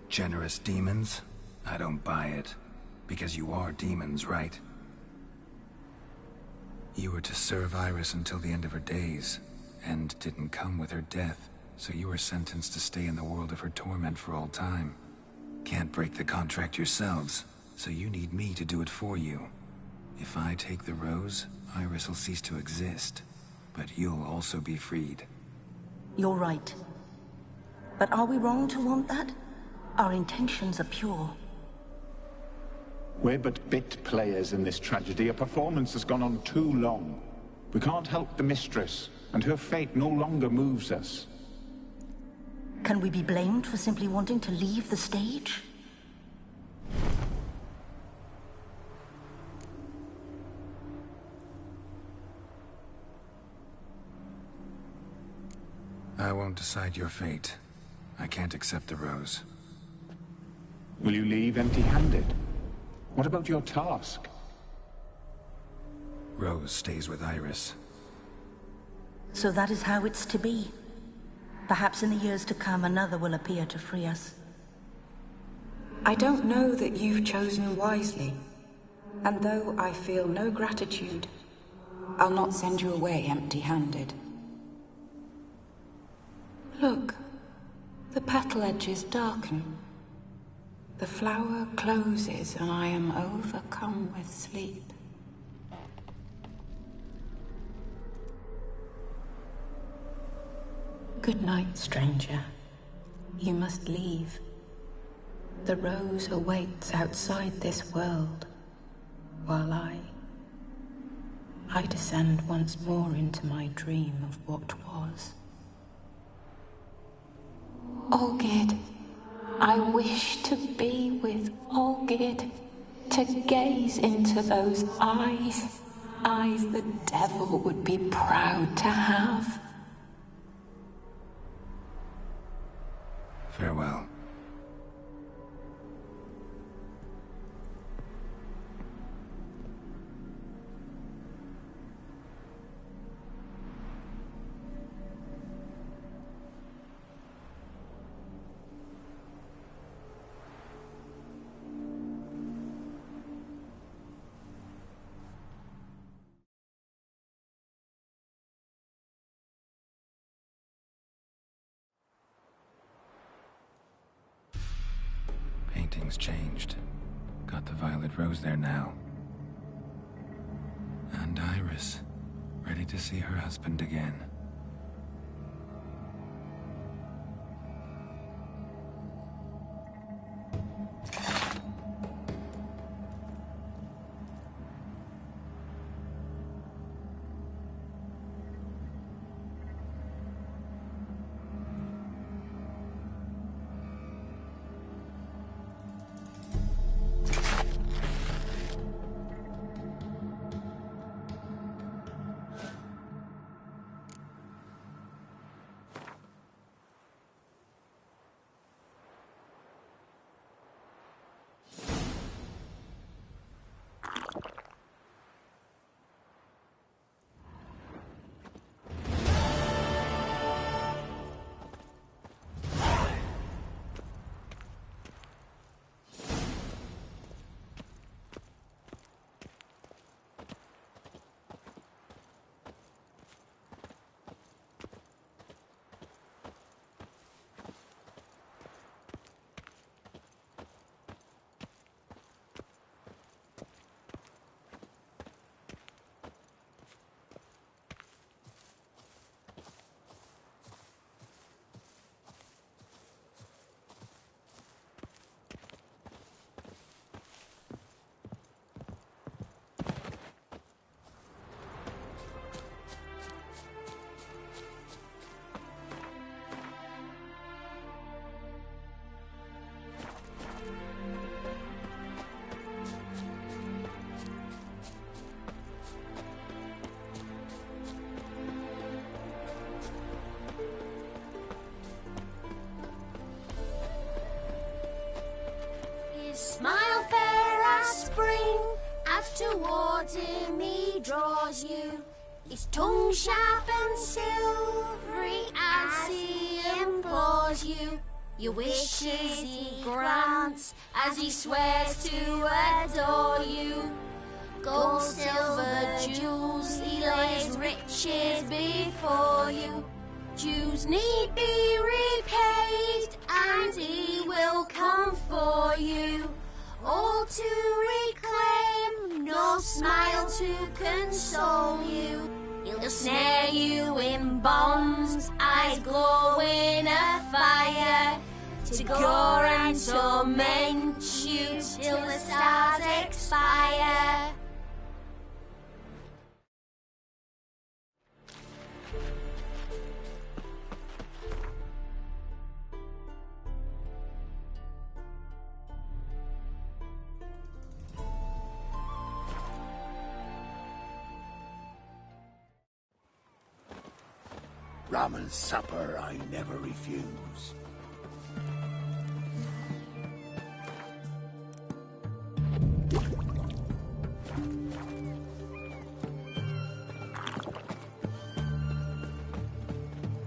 Generous demons? I don't buy it. Because you are demons, right? You were to serve Iris until the end of her days, and didn't come with her death, so you were sentenced to stay in the world of her torment for all time. Can't break the contract yourselves, so you need me to do it for you. If I take the rose, Iris will cease to exist, but you'll also be freed. You're right. But are we wrong to want that? Our intentions are pure. We're but bit players in this tragedy. A performance has gone on too long. We can't help the mistress, and her fate no longer moves us. Can we be blamed for simply wanting to leave the stage? I won't decide your fate. I can't accept the rose. Will you leave empty-handed? What about your task? Rose stays with Iris. So that is how it's to be. Perhaps in the years to come, another will appear to free us. I don't know that you've chosen wisely. And though I feel no gratitude, I'll not send you away empty-handed. Look, the petal edges darken. The flower closes and I am overcome with sleep. Good night, stranger. You must leave. The rose awaits outside this world, while I descend once more into my dream of what was. Olgid, I wish to be with Olgid, to gaze into those eyes, eyes the devil would be proud to have. Farewell. Painting's changed. Got the violet rose there now. And Iris, ready to see her husband again. towards him he draws you. His tongue sharp and silvery as he implores you. Your wishes he grants as he swears to adore you. Gold, silver, jewels, he lays riches before you. Dues need be repaid, and he will come for you. All to reclaim, no smile to console you. He'll snare you in bonds, eyes glowing a fire, to gore and torment you till the stars expire. Rum and supper I never refuse.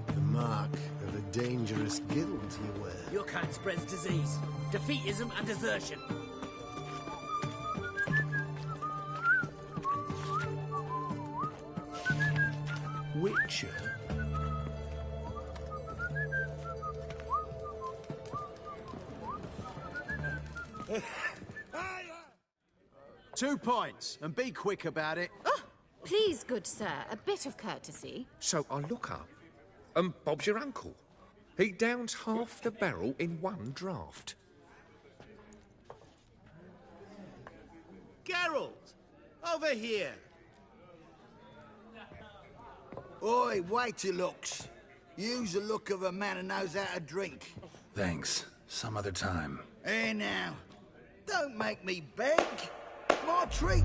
The mark of a dangerous guild you wear. Your kind spreads disease, defeatism and desertion. Witcher? 2 points, and be quick about it. Oh, please, good sir, a bit of courtesy. So I look up, and Bob's your uncle. He downs half the barrel in one draught. Geralt! Over here! Oi, wait your looks. Use the look of a man who knows how to drink. Thanks. Some other time. Here now. Don't make me beg. My treat.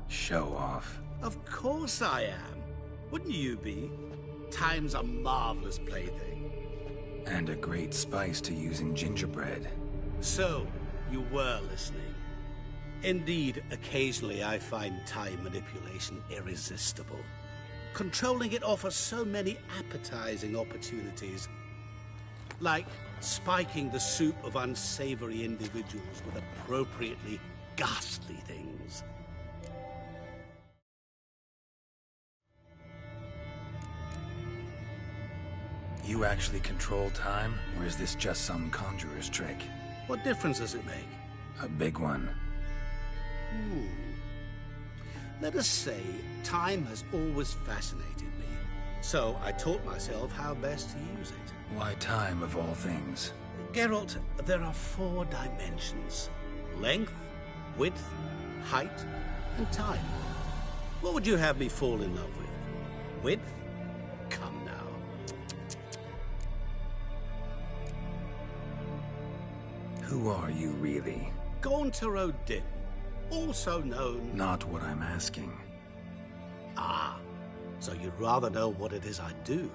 Show off. Of course I am. Wouldn't you be? Time's a marvelous plaything. And a great spice to use in gingerbread. So, you were listening. Indeed, occasionally I find time manipulation irresistible. Controlling it offers so many appetizing opportunities. Like spiking the soup of unsavory individuals with appropriately ghastly things. You actually control time, or is this just some conjurer's trick? What difference does it make? A big one. Let us say, time has always fascinated me. So I taught myself how best to use it. Why time, of all things? Geralt, there are 4 dimensions. Length, width, height, and time. What would you have me fall in love with? Width? Come now. Who are you, really? Gaunter O'Din, also known... Not what I'm asking. Ah, so you'd rather know what it is I do.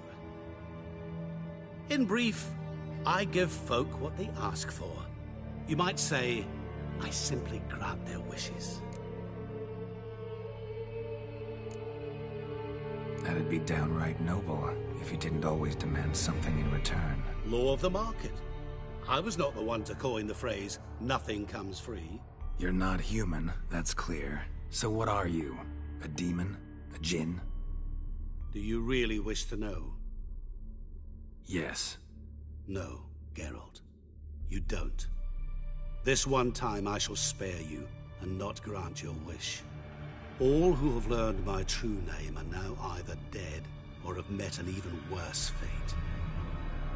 In brief, I give folk what they ask for. You might say, I simply grant their wishes. That'd be downright noble, if you didn't always demand something in return. Law of the market. I was not the one to coin the phrase, nothing comes free. You're not human, that's clear. So what are you? A demon? A djinn? Do you really wish to know? Yes. No, Geralt. You don't. This one time I shall spare you, and not grant your wish. All who have learned my true name are now either dead, or have met an even worse fate.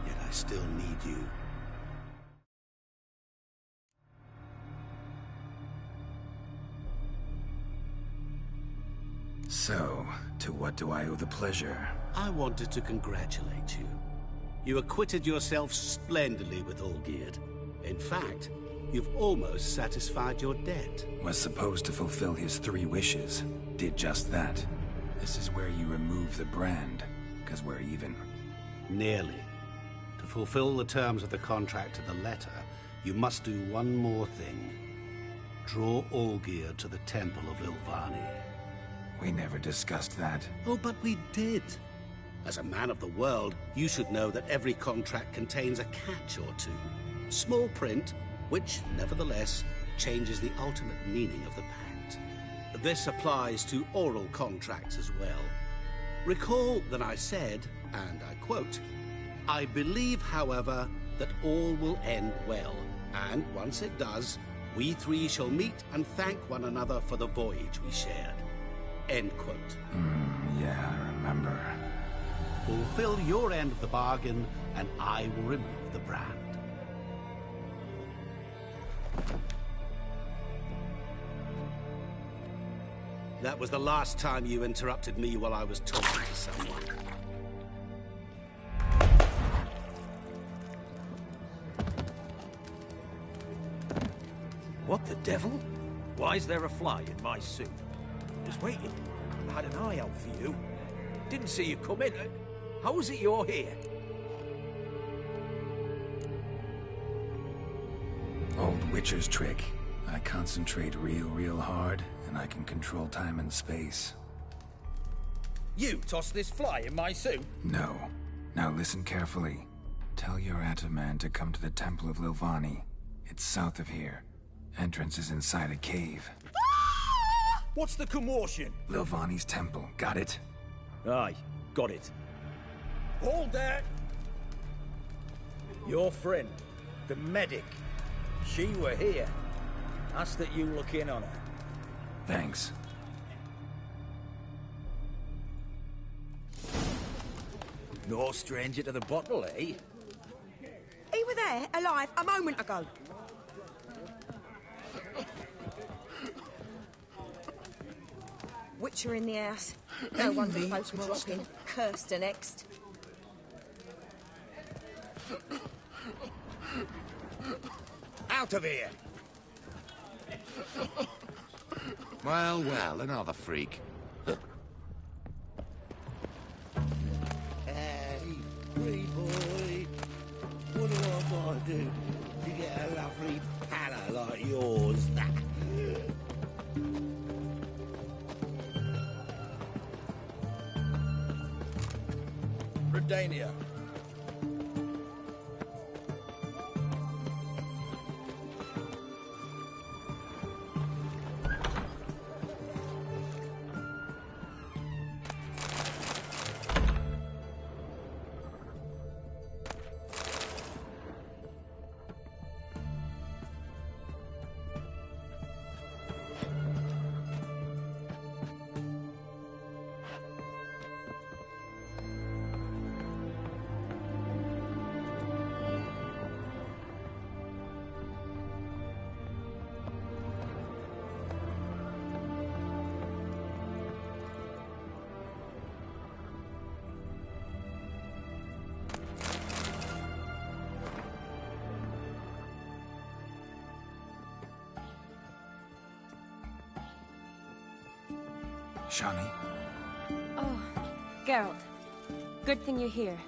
Yet I still need you. So, to what do I owe the pleasure? I wanted to congratulate you. You acquitted yourself splendidly with Olgierd. In fact, you've almost satisfied your debt. Was supposed to fulfill his 3 wishes. Did just that. This is where you remove the brand, because we're even. Nearly. To fulfill the terms of the contract to the letter, you must do one more thing. Draw Olgierd to the Temple of Lilvani. We never discussed that. Oh, but we did. As a man of the world, you should know that every contract contains a catch or two. Small print, which, nevertheless, changes the ultimate meaning of the pact. This applies to oral contracts as well. Recall that I said, and I quote, "I believe, however, that all will end well, and once it does, we 3 shall meet and thank one another for the voyage we shared." End quote. Yeah, I remember. Fulfill your end of the bargain, and I will remove the brand. That was the last time you interrupted me while I was talking to someone. What the devil? Why is there a fly in my suit? Just waiting. I had an eye out for you. Didn't see you come in. How is it you're here? Old Witcher's trick. I concentrate real hard, and I can control time and space. You tossed this fly in my suit? No. Now listen carefully. Tell your Ataman to come to the Temple of Lilvani. It's south of here. Entrance is inside a cave. What's the commotion? Lilvani's temple. Got it? Aye, got it. Hold there! Your friend, the medic. She were here. Ask that you look in on her. Thanks. No stranger to the bottle, eh? He were there, alive, a moment ago. Witcher in the house. No wonder folks were rocking. Cursed and next. Out of here! Well, well, another freak. Hey, pretty boy. What do I gotta do to get a lovely palla like yours? Redania. Shani? Oh, Geralt. Good thing you're here.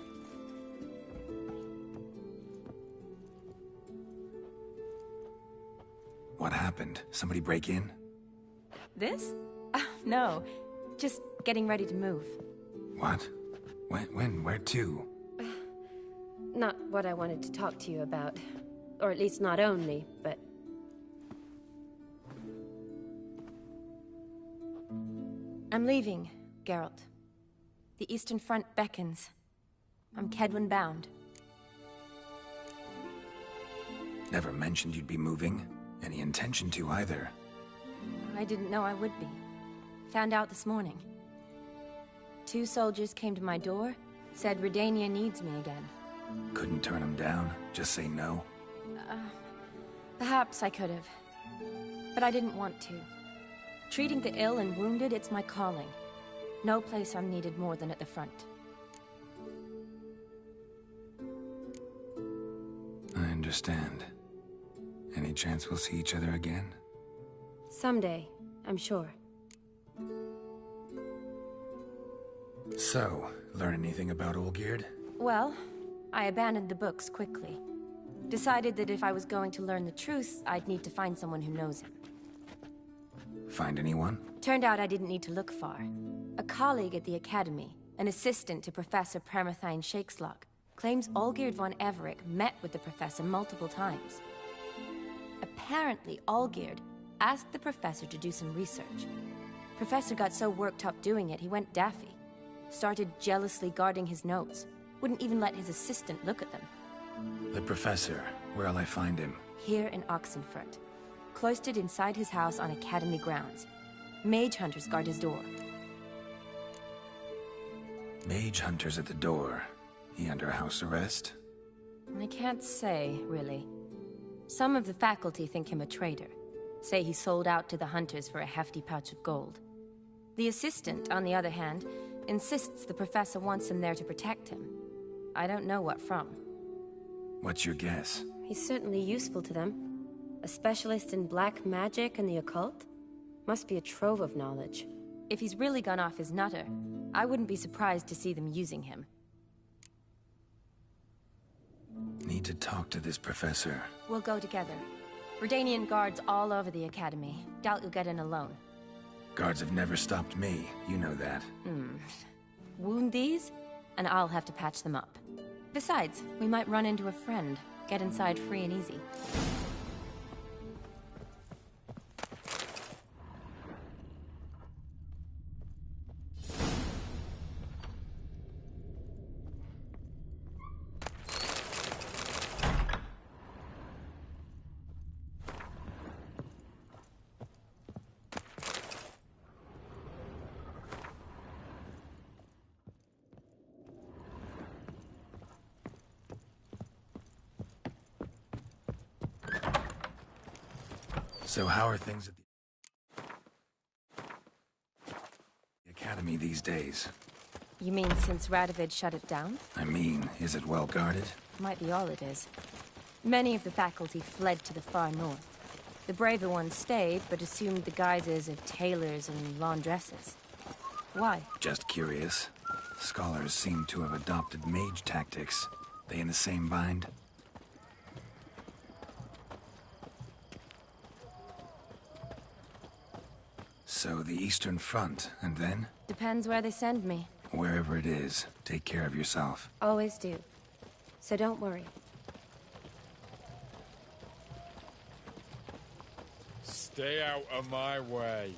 What happened? Somebody break in? This? No. Just getting ready to move. What? When? Where to? Not what I wanted to talk to you about. Or at least not only, but... I'm leaving, Geralt. The Eastern Front beckons. I'm Kedwin bound. Never mentioned you'd be moving. Any intention to either. I didn't know I would be. Found out this morning. 2 soldiers came to my door, said Redania needs me again. Couldn't turn them down? Just say no? Perhaps I could have. But I didn't want to. Treating the ill and wounded, it's my calling. No place I'm needed more than at the front. understand. Any chance we'll see each other again? Someday, I'm sure. So, learn anything about Olgierd? Well, I abandoned the books quickly. Decided that if I was going to learn the truth, I'd need to find someone who knows him. Find anyone? Turned out I didn't need to look far. A colleague at the Academy, an assistant to Professor Permathine Shakeslog, claims Olgierd von Everec met with the professor multiple times. Apparently, Olgierd asked the professor to do some research. Professor got so worked up doing it, he went daffy. Started jealously guarding his notes. Wouldn't even let his assistant look at them. The professor. Where'll I find him? Here in Oxenfurt. Cloistered inside his house on Academy grounds. Mage hunters guard his door. Mage hunters at the door. He under house arrest? I can't say, really. Some of the faculty think him a traitor. Say he sold out to the hunters for a hefty pouch of gold. The assistant, on the other hand, insists the professor wants him there to protect him. I don't know what from. What's your guess? He's certainly useful to them. A specialist in black magic and the occult? Must be a trove of knowledge. If he's really gone off his nutter, I wouldn't be surprised to see them using him. Need to talk to this professor. We'll go together. Redanian guards all over the Academy. Doubt you'll get in alone. Guards have never stopped me, you know that. Wound these, and I'll have to patch them up. Besides, we might run into a friend. Get inside free and easy. So how are things at the Academy these days? You mean since Radovid shut it down? I mean, is it well guarded? Might be all it is. Many of the faculty fled to the far north. The braver ones stayed, but assumed the guises of tailors and laundresses. Why? Just curious. Scholars seem to have adopted mage tactics. They in the same bind? So the Eastern Front, and then? Depends where they send me. Wherever it is, take care of yourself. Always do. So don't worry. Stay out of my way.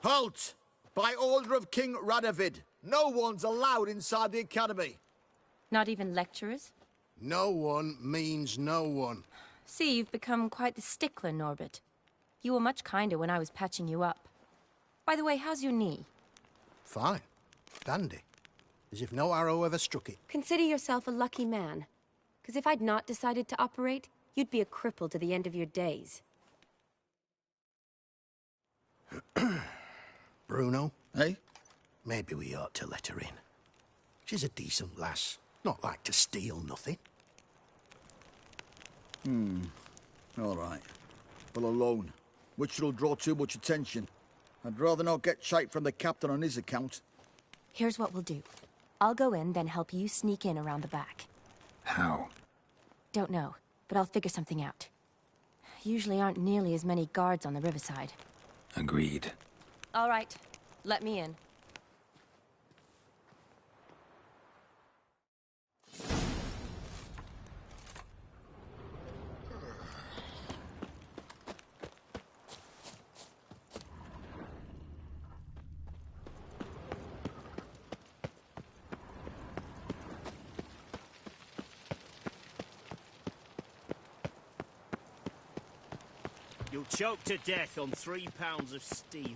Halt! By order of King Radovid, no one's allowed inside the Academy. Not even lecturers? No one means no one. See, you've become quite the stickler, Norbert. You were much kinder when I was patching you up. By the way, how's your knee? Fine. Dandy. As if no arrow ever struck it. Consider yourself a lucky man. Because if I'd not decided to operate, you'd be a cripple to the end of your days. Bruno? Eh? Maybe we ought to let her in. She's a decent lass. Not like to steal nothing. All right. But alone, which will draw too much attention. I'd rather not get shite from the captain on his account. Here's what we'll do. I'll go in, then help you sneak in around the back. How? Don't know, but I'll figure something out. Usually aren't nearly as many guards on the riverside. Agreed. All right, let me in. You'll choke to death on 3 pounds of steel.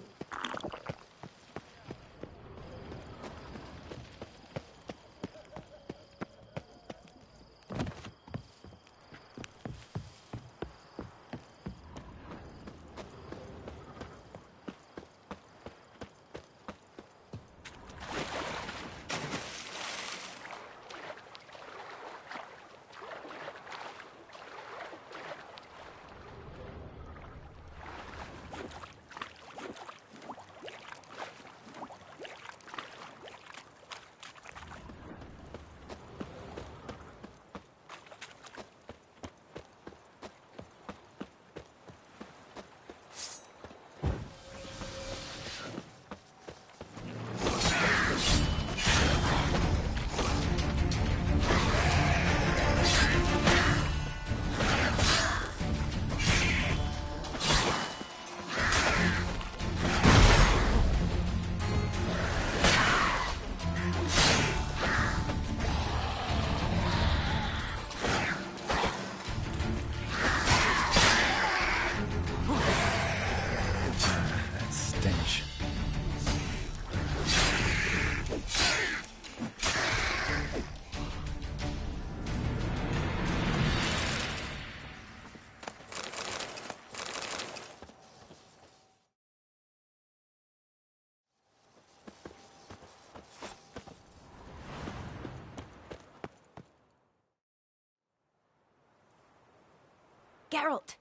Geralt!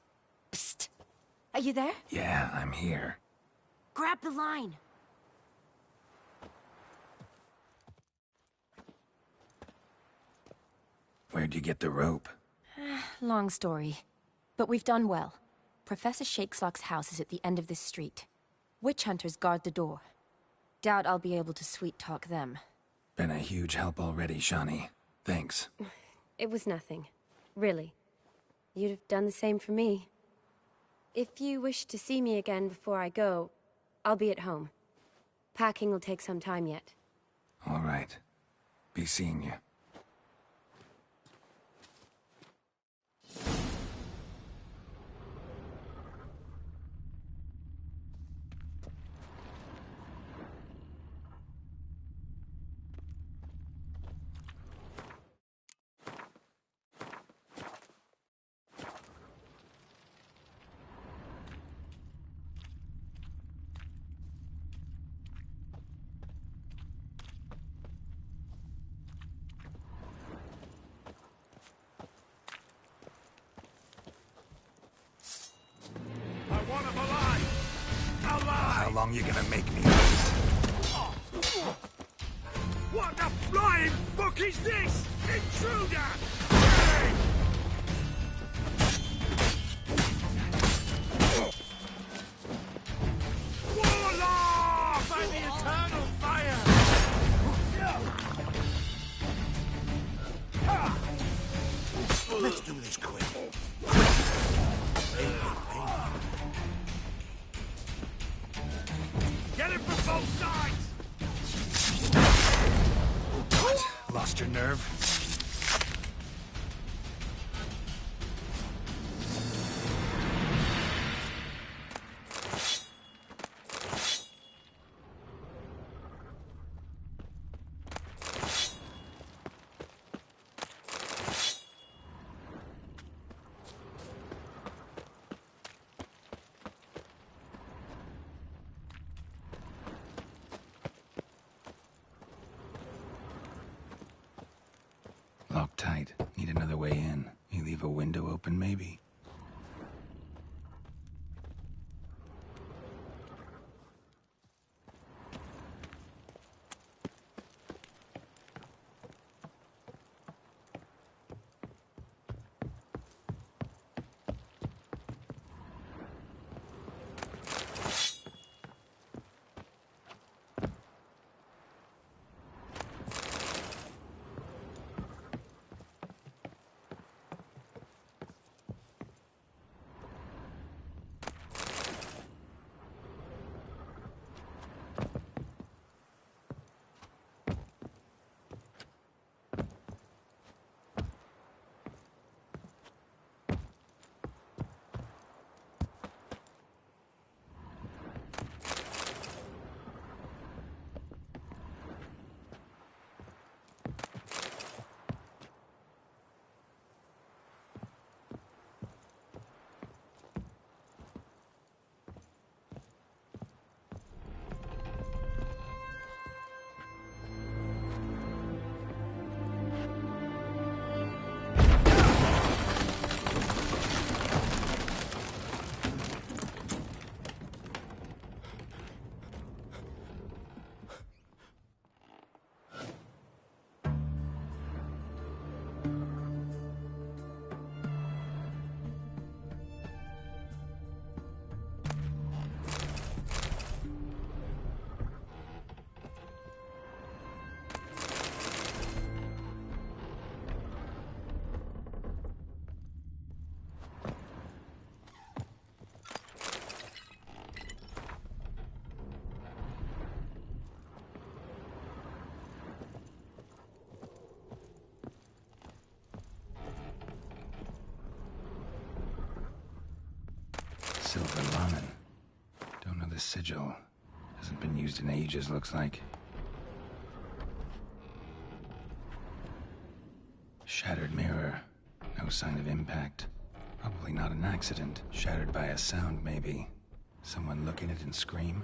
Psst! Are you there? Yeah, I'm here. Grab the line! Where'd you get the rope? Long story. But we've done well. Professor Shakeslock's house is at the end of this street. Witch hunters guard the door. Doubt I'll be able to sweet-talk them. Been a huge help already, Shani. Thanks. It was nothing. Really. You'd have done the same for me. If you wish to see me again before I go, I'll be at home. Packing will take some time yet. All right. Be seeing you. How long you gonna make me wait? What the flying fuck is this? Intruder! Hey! Warlock! By the eternal fire! Let's do this quick. Get it from both sides! What? Lost your nerve? Locked tight. Need another way in. You leave a window open, maybe? Silver Lamen. Don't know the sigil. Hasn't been used in ages, looks like. Shattered mirror. No sign of impact. Probably not an accident. Shattered by a sound, maybe. Someone look at it and scream?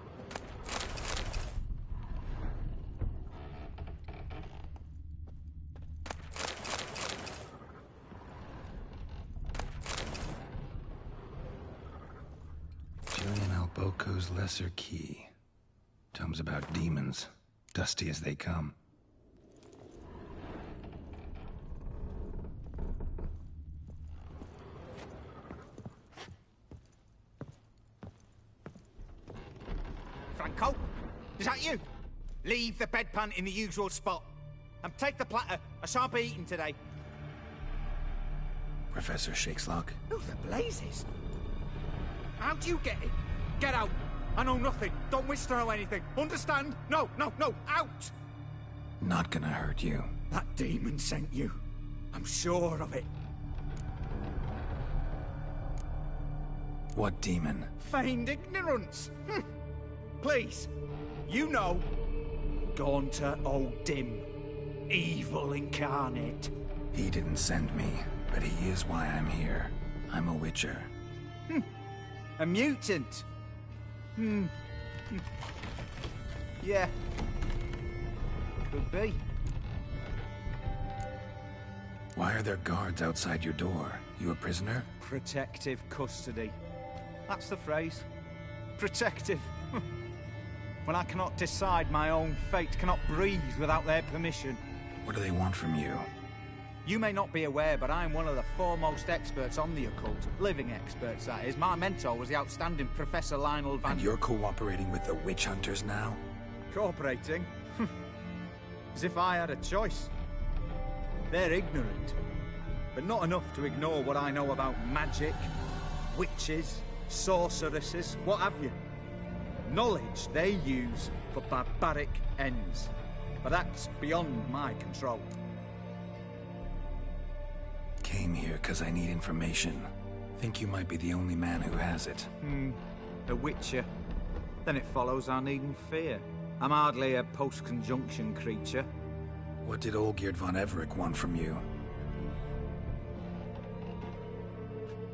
Boko's Lesser Key. Tomes about demons, dusty as they come. Franco? Is that you? Leave the bedpan in the usual spot. And take the platter. I shan't be eating today. Professor Shakeslock? Who the blazes? How'd you get it? Get out! I know nothing. Don't wish to know anything. Understand? No, no, no! Out! Not gonna hurt you. That demon sent you. I'm sure of it. What demon? Feigned ignorance. Please. You know. Gaunter O'Dim. Evil incarnate. He didn't send me, but he is why I'm here. I'm a witcher. A mutant. Yeah. Could be. Why are there guards outside your door? You a prisoner? Protective custody. That's the phrase. Protective. When I cannot decide my own fate, cannot breathe without their permission. What do they want from you? You may not be aware, but I'm one of the foremost experts on the occult. Living experts, that is. My mentor was the outstanding Professor Lionel Van... And you're cooperating with the witch hunters now? Cooperating? As if I had a choice. They're ignorant, but not enough to ignore what I know about magic, witches, sorceresses, what have you. Knowledge they use for barbaric ends. But that's beyond my control. Came here because I need information. Think you might be the only man who has it. A witcher. Then it follows I needn't fear. I'm hardly a post-conjunction creature. What did Olgierd von Everec want from you?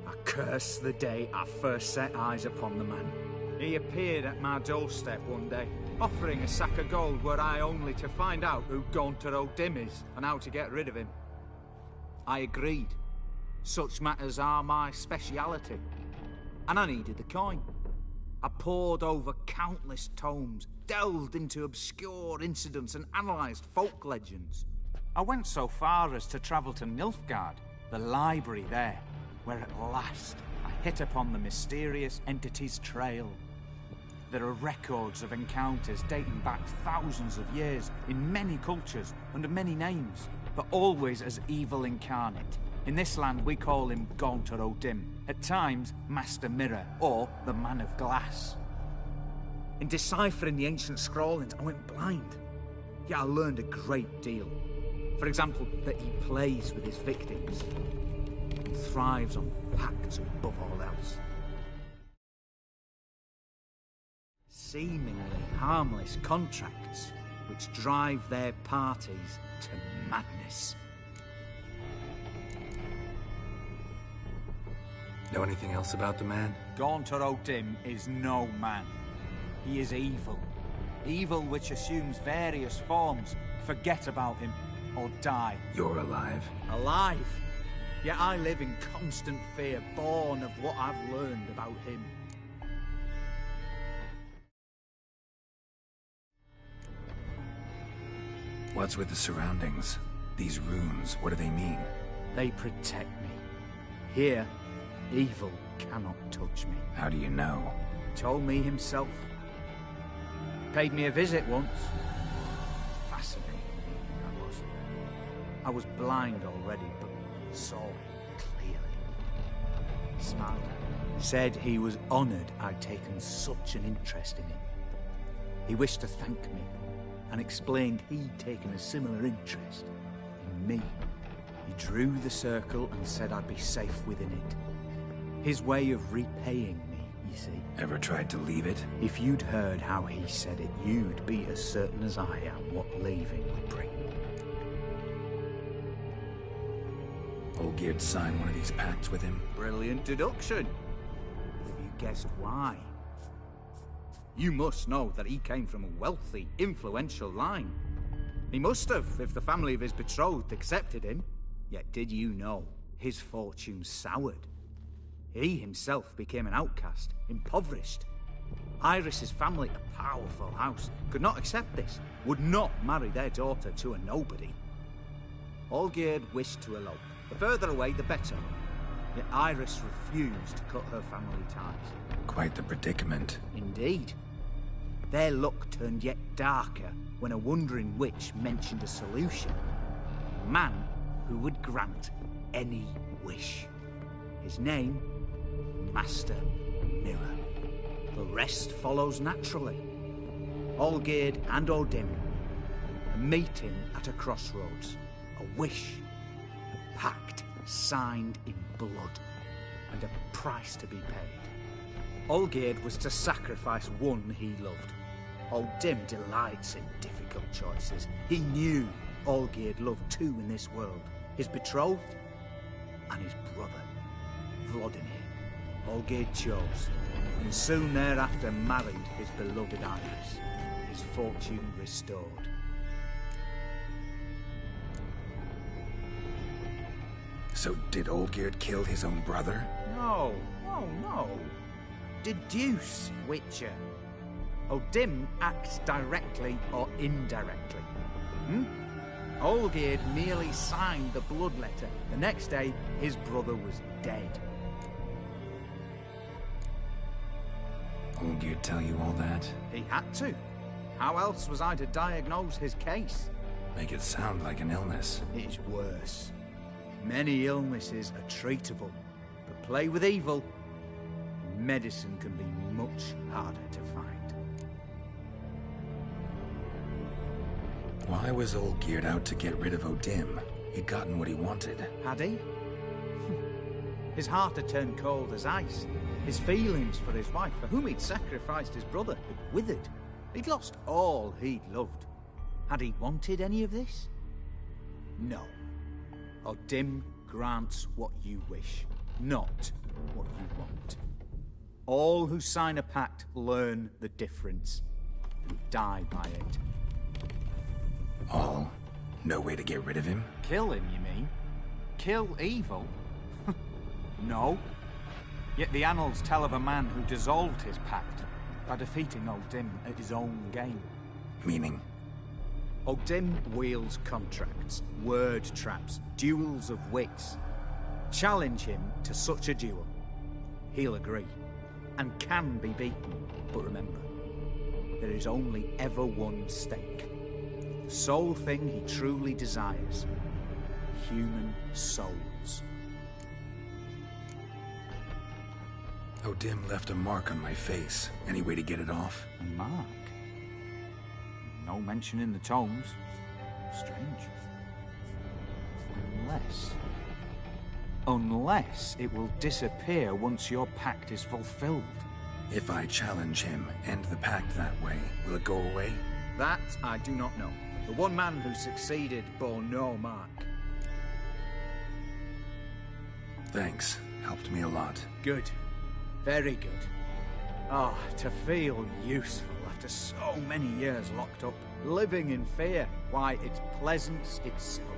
I curse the day I first set eyes upon the man. He appeared at my doorstep one day, offering a sack of gold were I only to find out who Gaunter O'Dim is and how to get rid of him. I agreed. Such matters are my speciality. And I needed the coin. I pored over countless tomes, delved into obscure incidents and analysed folk legends. I went so far as to travel to Nilfgaard, the library there, where at last I hit upon the mysterious entity's trail. There are records of encounters dating back thousands of years in many cultures under many names, but always as evil incarnate. In this land we call him Gaunter O'Dim, at times Master Mirror or the Man of Glass. In deciphering the ancient scrawlings I went blind, yet I learned a great deal. For example, that he plays with his victims and thrives on pacts above all else. Seemingly harmless contracts which drive their parties to madness. Know anything else about the man? Gaunter O'Dim is no man. He is evil. Evil which assumes various forms. Forget about him, or die. You're alive. Alive? Yet I live in constant fear, born of what I've learned about him. What's with the surroundings? These runes, what do they mean? They protect me. Here, evil cannot touch me. How do you know? Told me himself. Paid me a visit once. Fascinating meeting that was. I was blind already, but saw him clearly. Smiled at him. Said he was honoured I'd taken such an interest in him. He wished to thank me, and explained he'd taken a similar interest in me. He drew the circle and said I'd be safe within it. His way of repaying me, you see. Ever tried to leave it? If you'd heard how he said it, you'd be as certain as I am what leaving would bring. Olgierd signed one of these pacts with him? Brilliant deduction. Have you guessed why? You must know that he came from a wealthy, influential line. He must have, if the family of his betrothed accepted him. Yet did you know his fortune soured? He himself became an outcast, impoverished. Iris's family, a powerful house, could not accept this, would not marry their daughter to a nobody. Olgierd wished to elope. The further away, the better. Yet Iris refused to cut her family ties. Quite the predicament. Indeed. Their luck turned yet darker when a wandering witch mentioned a solution. A man who would grant any wish. His name, Master Mirror. The rest follows naturally. Olgierd and Odim, a meeting at a crossroads, a wish, a pact signed in blood, and a price to be paid. Olgierd was to sacrifice one he loved. Odim delights in difficult choices. He knew Olgierd loved two in this world, his betrothed and his brother, Vladimir. Olgierd chose, and soon thereafter married his beloved Iris, his fortune restored. So did Olgierd kill his own brother? No. Deduce, Witcher. Odim acts directly or indirectly. Olgierd merely signed the blood letter. The next day, his brother was dead. Olgierd tell you all that? He had to. How else was I to diagnose his case? Make it sound like an illness. It's worse. Many illnesses are treatable, but play with evil, medicine can be much harder to find. Why was Olgierd out to get rid of Odim? He'd gotten what he wanted. Had he? His heart had turned cold as ice. His feelings for his wife, for whom he'd sacrificed his brother, had withered. He'd lost all he'd loved. Had he wanted any of this? No. Odim grants what you wish, not what you want. All who sign a pact learn the difference and die by it. All? No way to get rid of him? Kill him, you mean? Kill evil? No. Yet the annals tell of a man who dissolved his pact by defeating Odim at his own game. Meaning? Odim wields contracts, word traps, duels of wits. Challenge him to such a duel. He'll agree, and can be beaten. But remember, there is only ever one stake. The sole thing he truly desires. Human souls. Odim left a mark on my face. Any way to get it off? A mark? No mention in the tomes. Strange. Unless it will disappear once your pact is fulfilled. If I challenge him, end the pact that way, will it go away? That I do not know. The one man who succeeded bore no mark. Thanks. Helped me a lot. Good. Very good. Ah, to feel useful after so many years locked up, living in fear. Why, it's pleasance itself.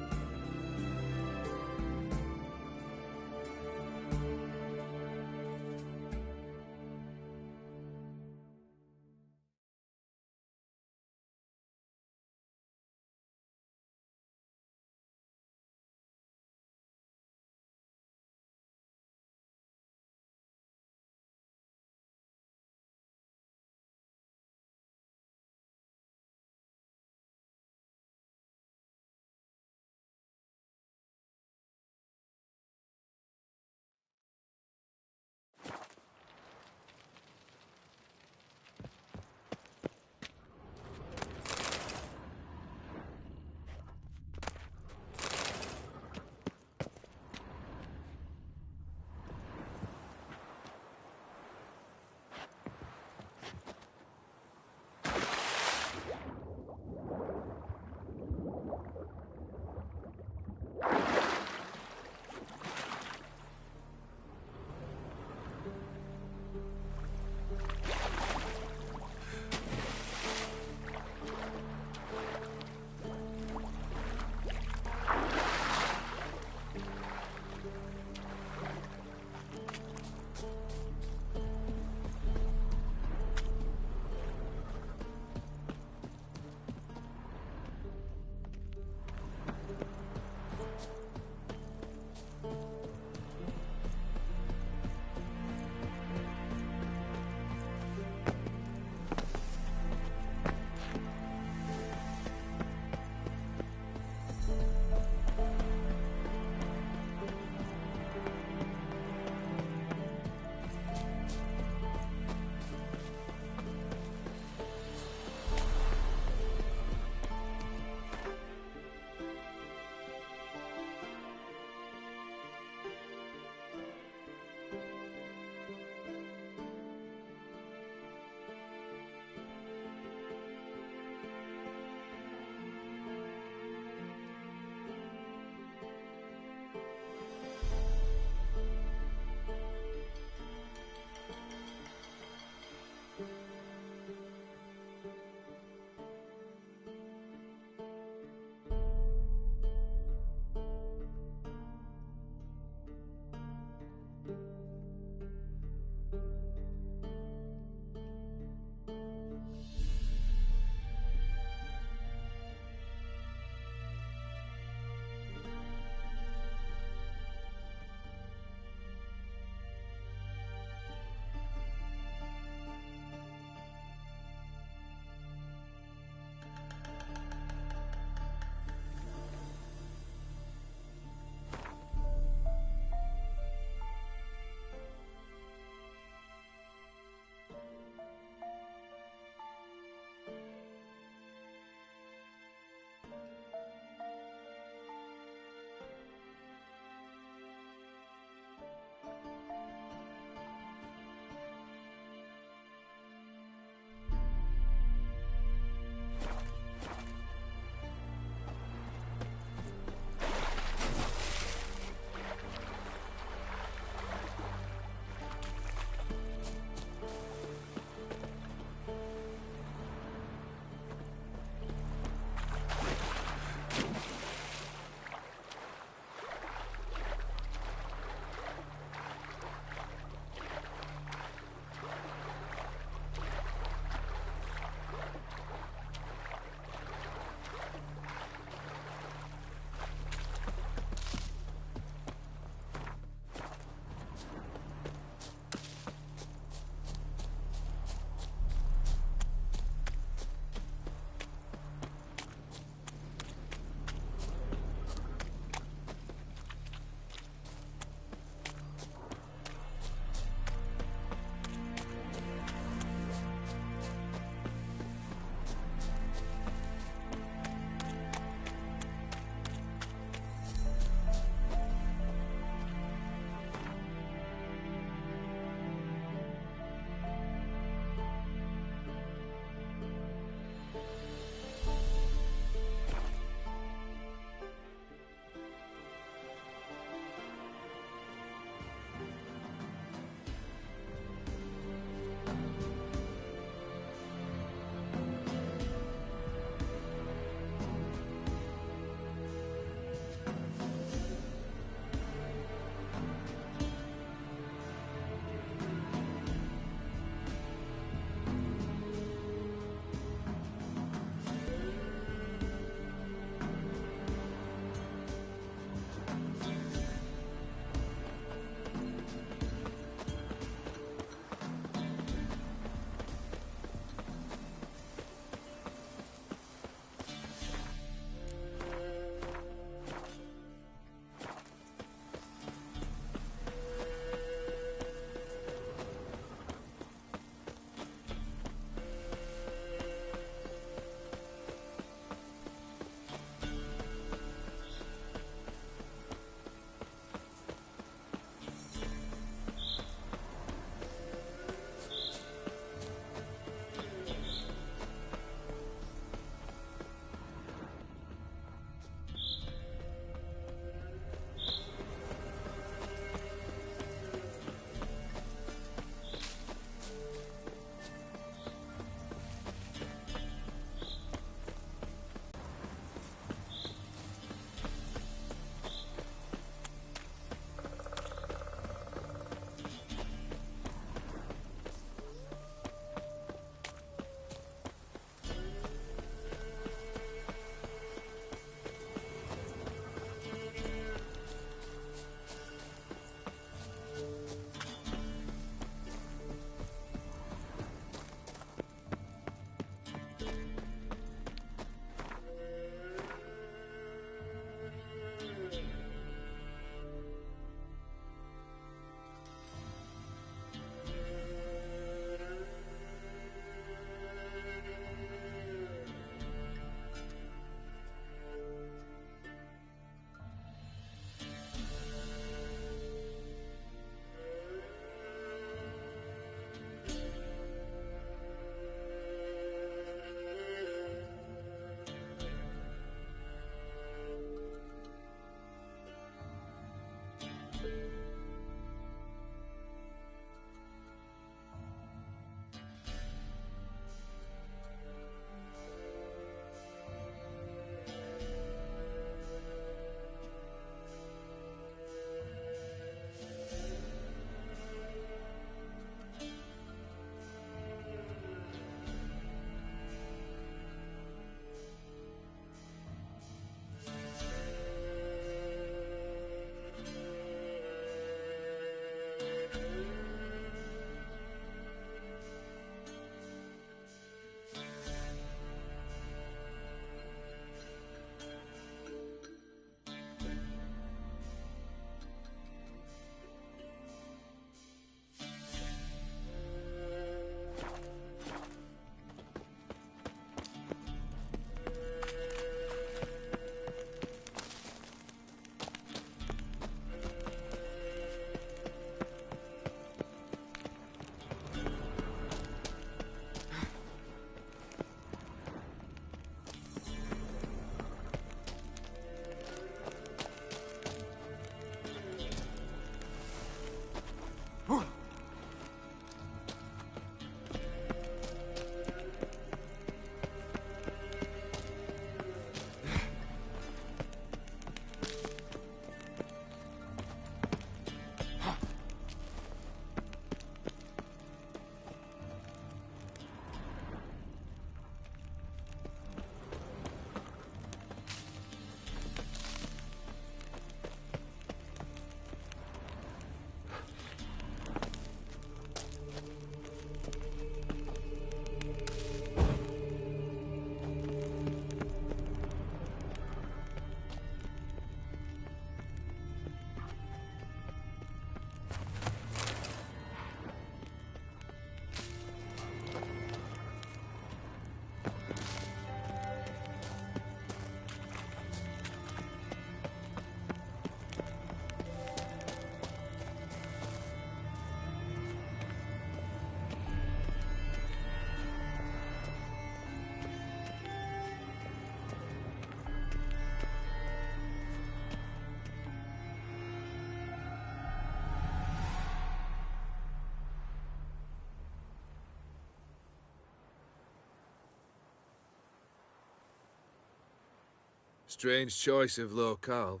Strange choice of locale.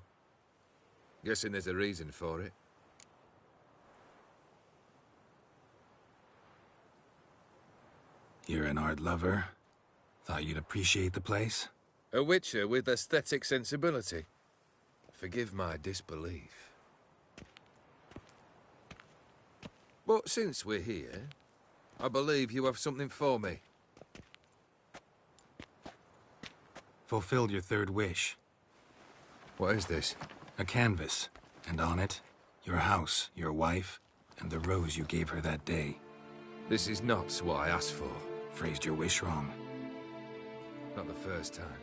Guessing there's a reason for it. You're an art lover. Thought you'd appreciate the place? A witcher with aesthetic sensibility. Forgive my disbelief. But since we're here, I believe you have something for me. Fulfilled your third wish. What is this? A canvas. And on it, your house, your wife, and the rose you gave her that day. This is not what I asked for. Phrased your wish wrong. Not the first time.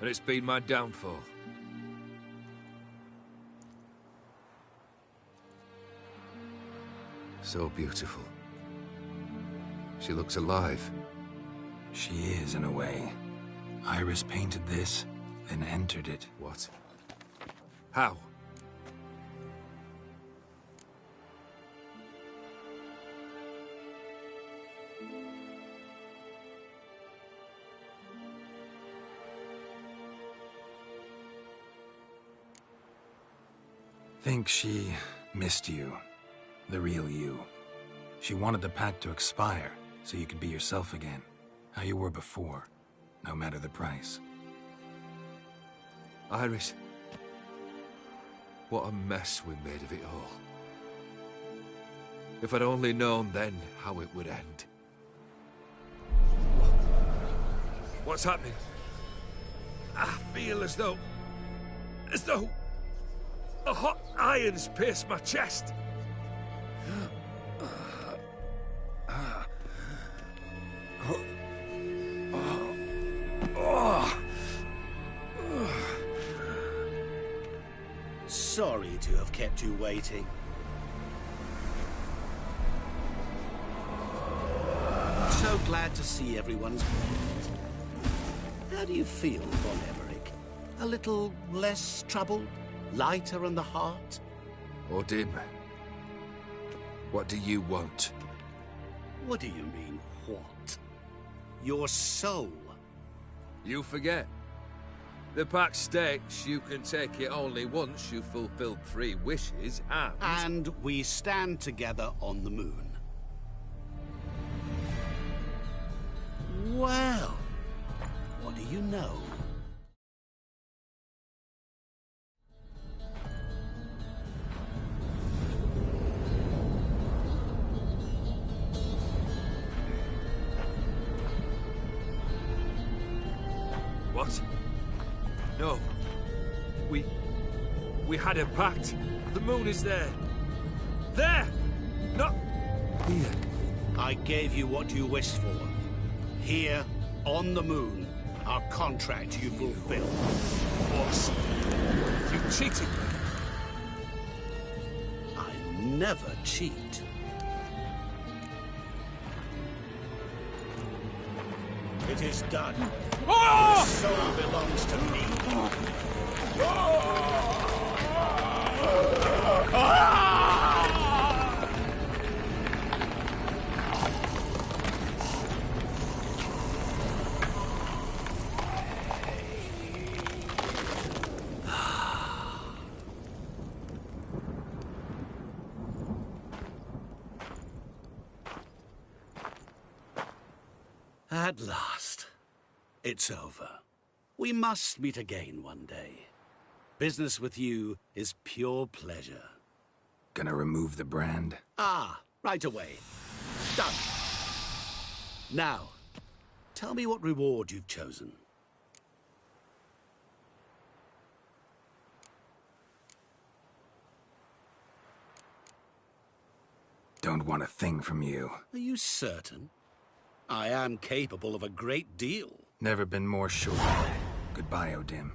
And it's been my downfall. So beautiful. She looks alive. She is, in a way. Iris painted this, then entered it. What? How? Think she missed you. The real you. She wanted the pact to expire, so you could be yourself again. How you were before, no matter the price. Iris. What a mess we made of it all. If I'd only known then how it would end. What's happening? I feel as though a hot iron's pierced my chest. Sorry to have kept you waiting. So glad to see everyone's well. How do you feel, Von Everett? A little less troubled? Lighter on the heart? Dim. What do you want? What do you mean, what? Your soul. You forget. The pact states you can take it only once you've fulfilled 3 wishes, and we stand together on the moon. Well, what do you know? What? No. We had a pact. The moon is there. There! Not here. I gave you what you wished for. Here, on the moon, our contract you fulfilled. Boss, you cheated me. I never cheat. It is done. Your soul belongs to me. At last, it's over. We must meet again one day. Business with you is pure pleasure. Gonna remove the brand? Ah, right away. Done. Now, tell me what reward you've chosen. Don't want a thing from you. Are you certain? I am capable of a great deal. Never been more sure. Goodbye, Dim.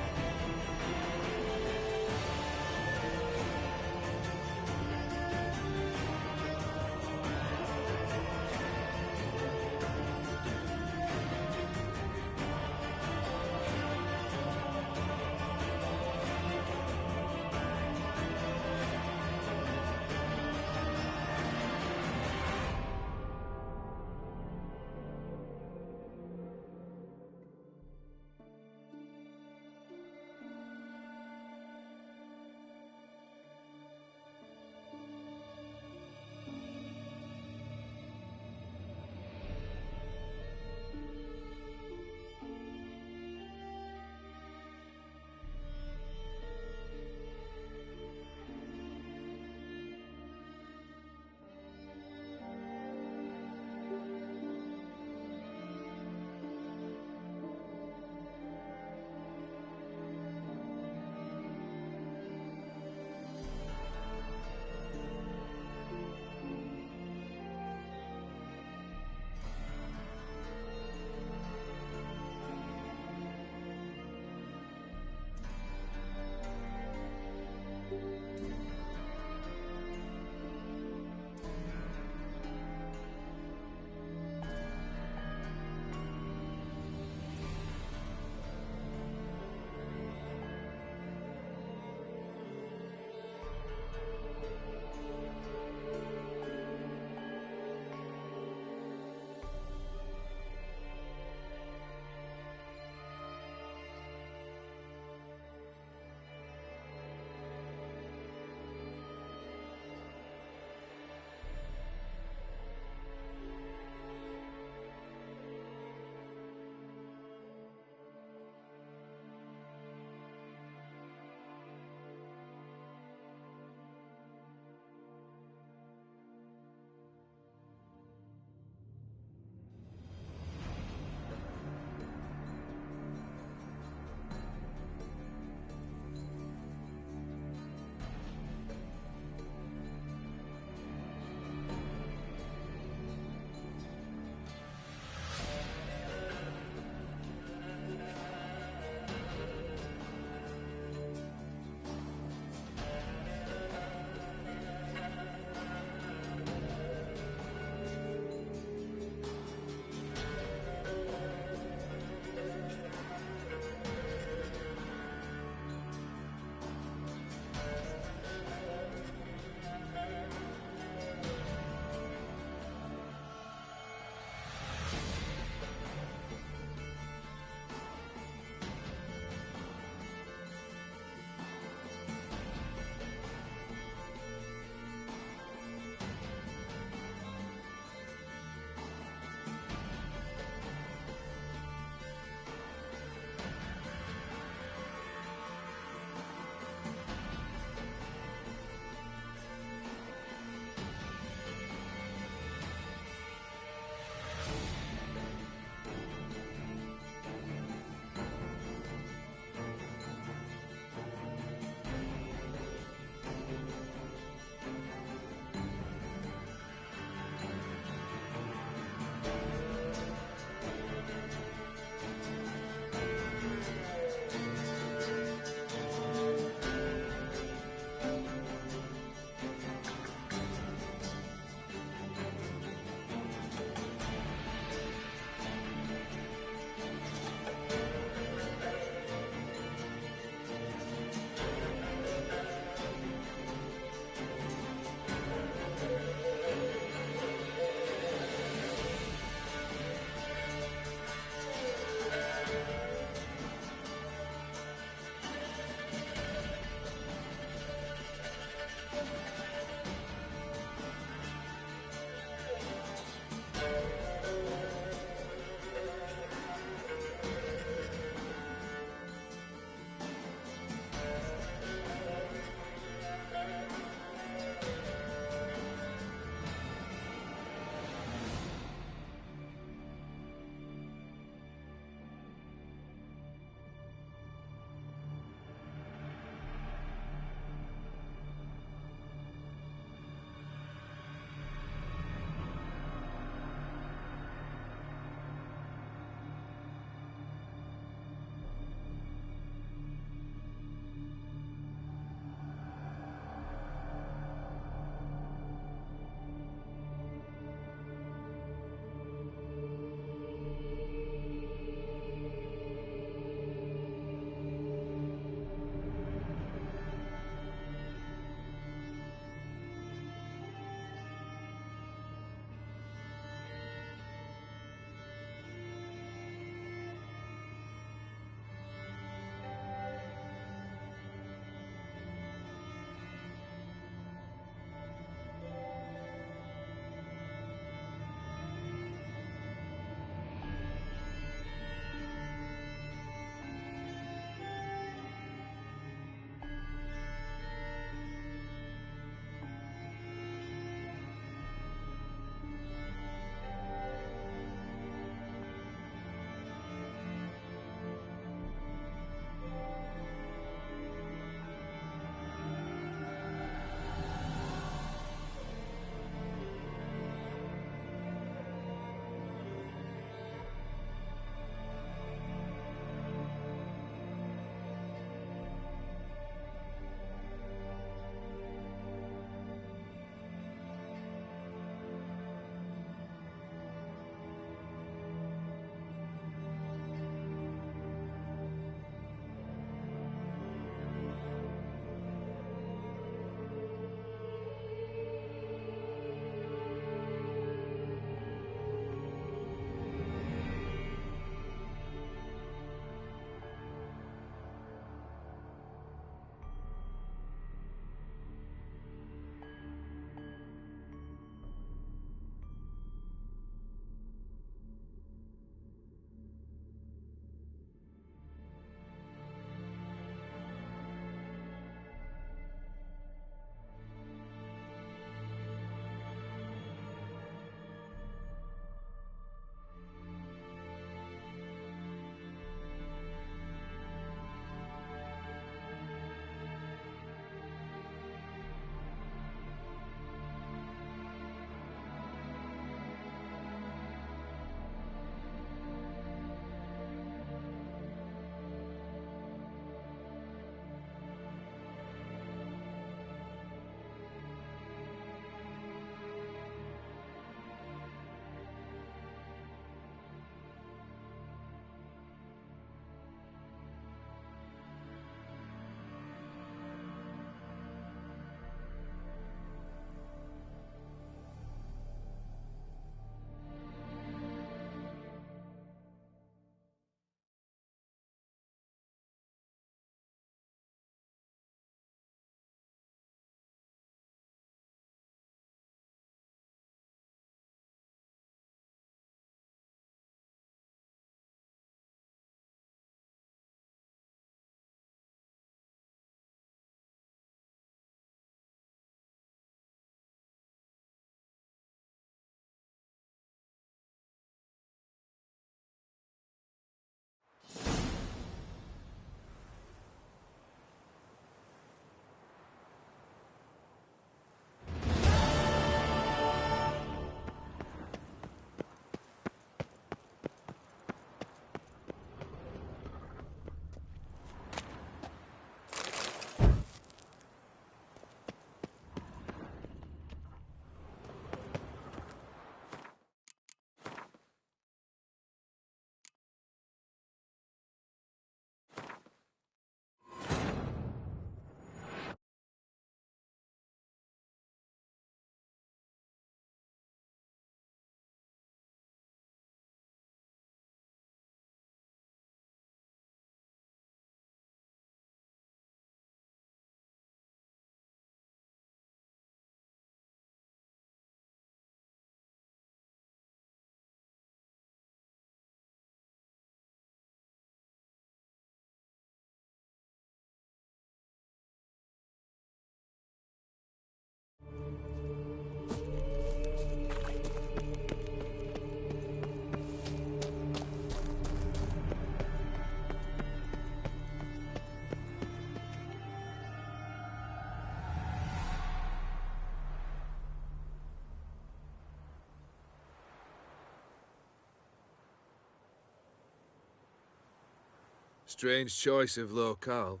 Strange choice of locale.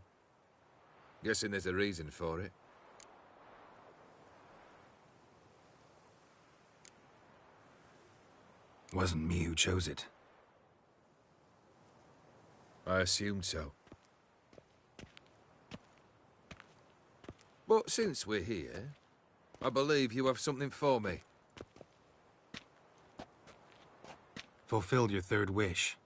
Guessing there's a reason for it. Wasn't me who chose it. I assumed so. But since we're here, I believe you have something for me. Fulfilled your third wish.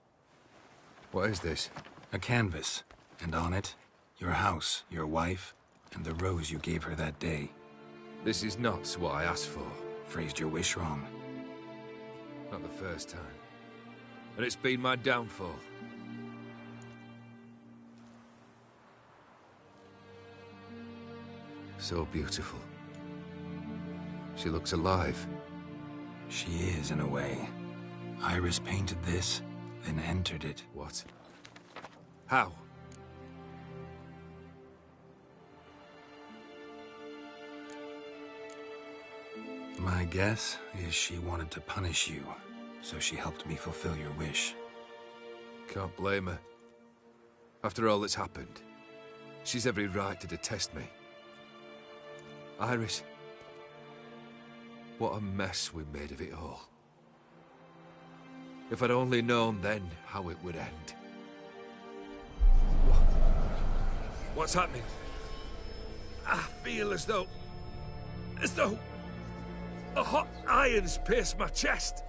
What is this? A canvas. And on it, your house, your wife, and the rose you gave her that day. This is not what I asked for. Phrased your wish wrong. Not the first time. And it's been my downfall. So beautiful. She looks alive. She is, in a way. Iris painted this, then entered it. What? How? My guess is she wanted to punish you, so she helped me fulfill your wish. Can't blame her. After all that's happened, she's every right to detest me. Iris, what a mess we made of it all. If I'd only known then how it would end. What's happening? I feel as though a hot iron's pierced my chest.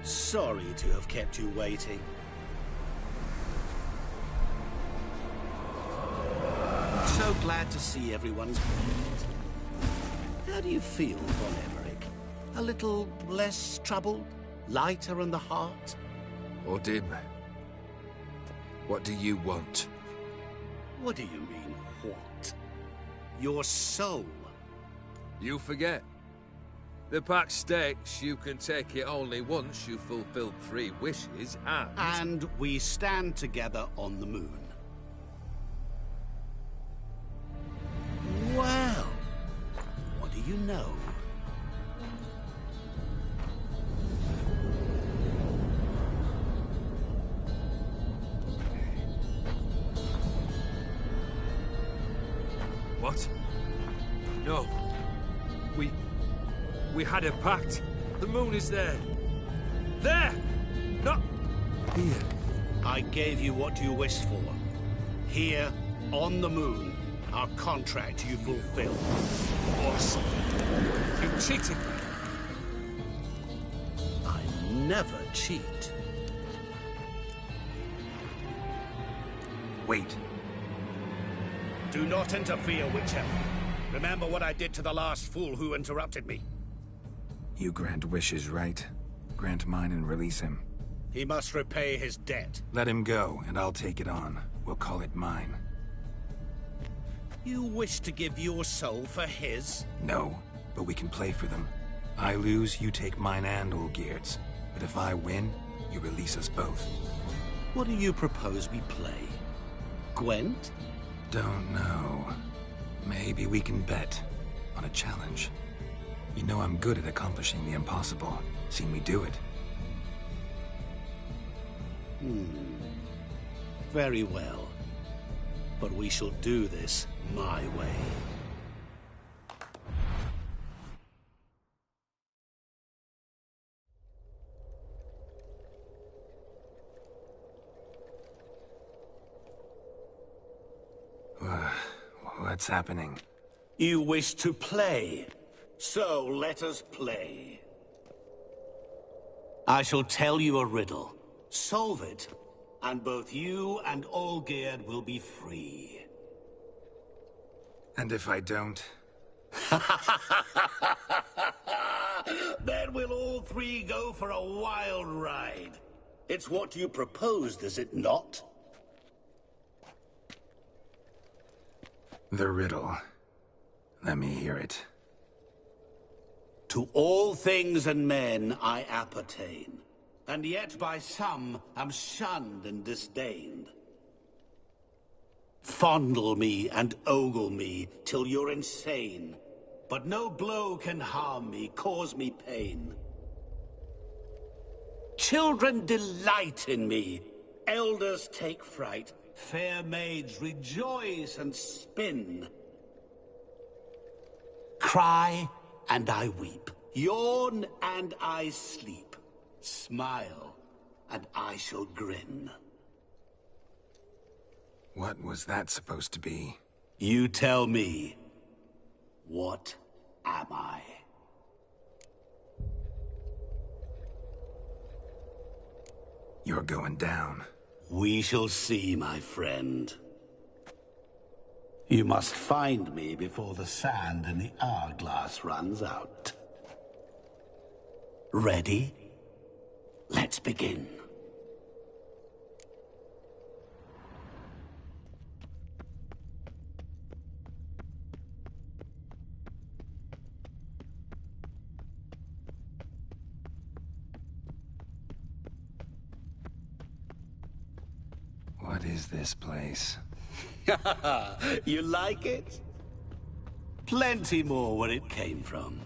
Sorry to have kept you waiting. So glad to see everyone's pleased. How do you feel, Von Everett? A little less troubled? Lighter in the heart? Or dim? What do you want? What do you mean, what? Your soul. You forget. The pact states you can take it only once you've fulfilled 3 wishes, And we stand together on the moon. Well, what do you know? What? No. We had a pact. The moon is there. There! Not here. I gave you what you wished for. Here, on the moon, our contract you fulfilled. Awesome. You cheated me. I never cheat. Wait. Do not interfere, whichever. Remember what I did to the last fool who interrupted me. You grant wishes, right? Grant mine and release him. He must repay his debt. Let him go, and I'll take it on. We'll call it mine. You wish to give your soul for his? No, but we can play for them. I lose, you take mine and Olgierd's. But if I win, you release us both. What do you propose we play? Gwent? Don't know. Maybe we can bet on a challenge. You know I'm good at accomplishing the impossible. Seen me do it. Very well. But we shall do this my way. What's happening? You wish to play, so let us play. I shall tell you a riddle. Solve it, and both you and Olgierd will be free. And if I don't? Then we'll all 3 go for a wild ride. It's what you proposed, is it not? The riddle. Let me hear it. To all things and men I appertain, and yet by some am shunned and disdained. Fondle me and ogle me till you're insane. But no blow can harm me, cause me pain. Children delight in me. Elders take fright. Fair maids rejoice and spin. Cry and I weep. Yawn and I sleep. Smile and I shall grin. What was that supposed to be? You tell me. What am I? You're going down. We shall see, my friend. You must find me before the sand in the hourglass runs out. Ready? Let's begin. What is this place? You like it? Plenty more where it came from.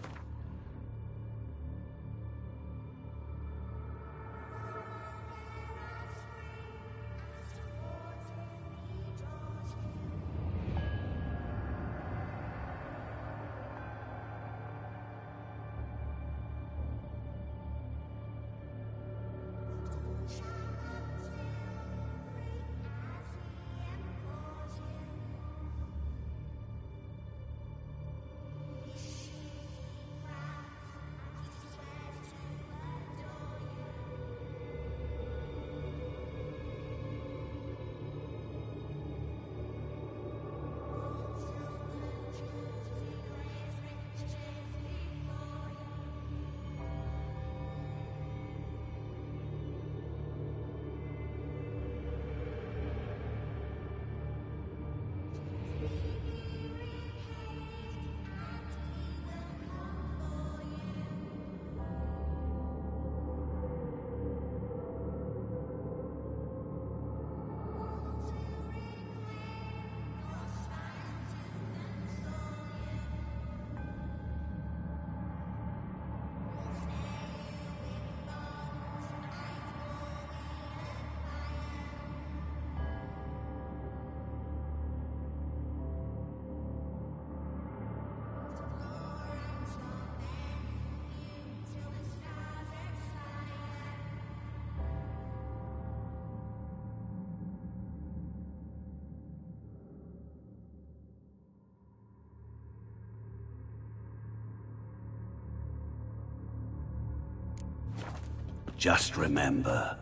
Just remember,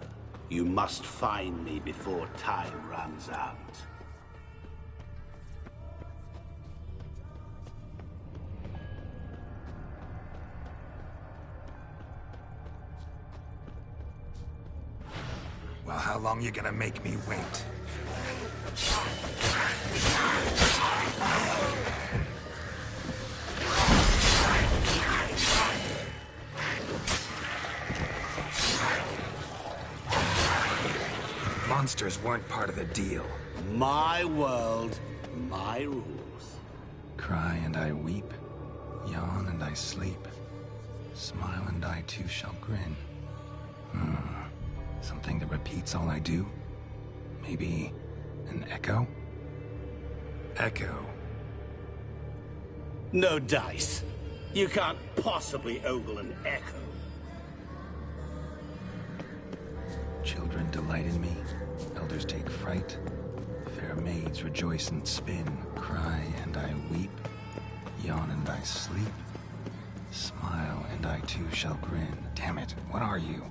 you must find me before time runs out. Well, how long you gonna make me wait? Monsters weren't part of the deal. My world, my rules. Cry and I weep, yawn and I sleep, smile and I too shall grin. Something that repeats all I do? Maybe an echo? Echo. No dice. You can't possibly ogle an echo. Children delight in me, elders take fright, fair maids rejoice and spin, cry and I weep, yawn and I sleep, smile and I too shall grin. Damn it, what are you?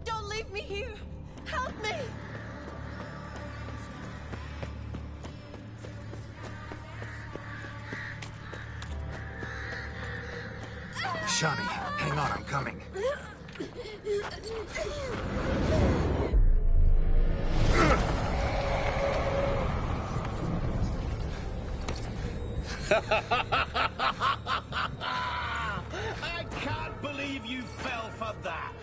Don't leave me here! Help me! Shani, hang on, I'm coming. believe you fell for that.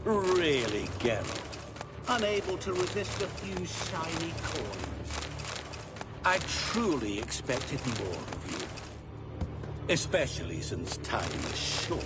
Really, Geralt? Unable to resist a few shiny coins? I truly expected more of you. Especially since time is short.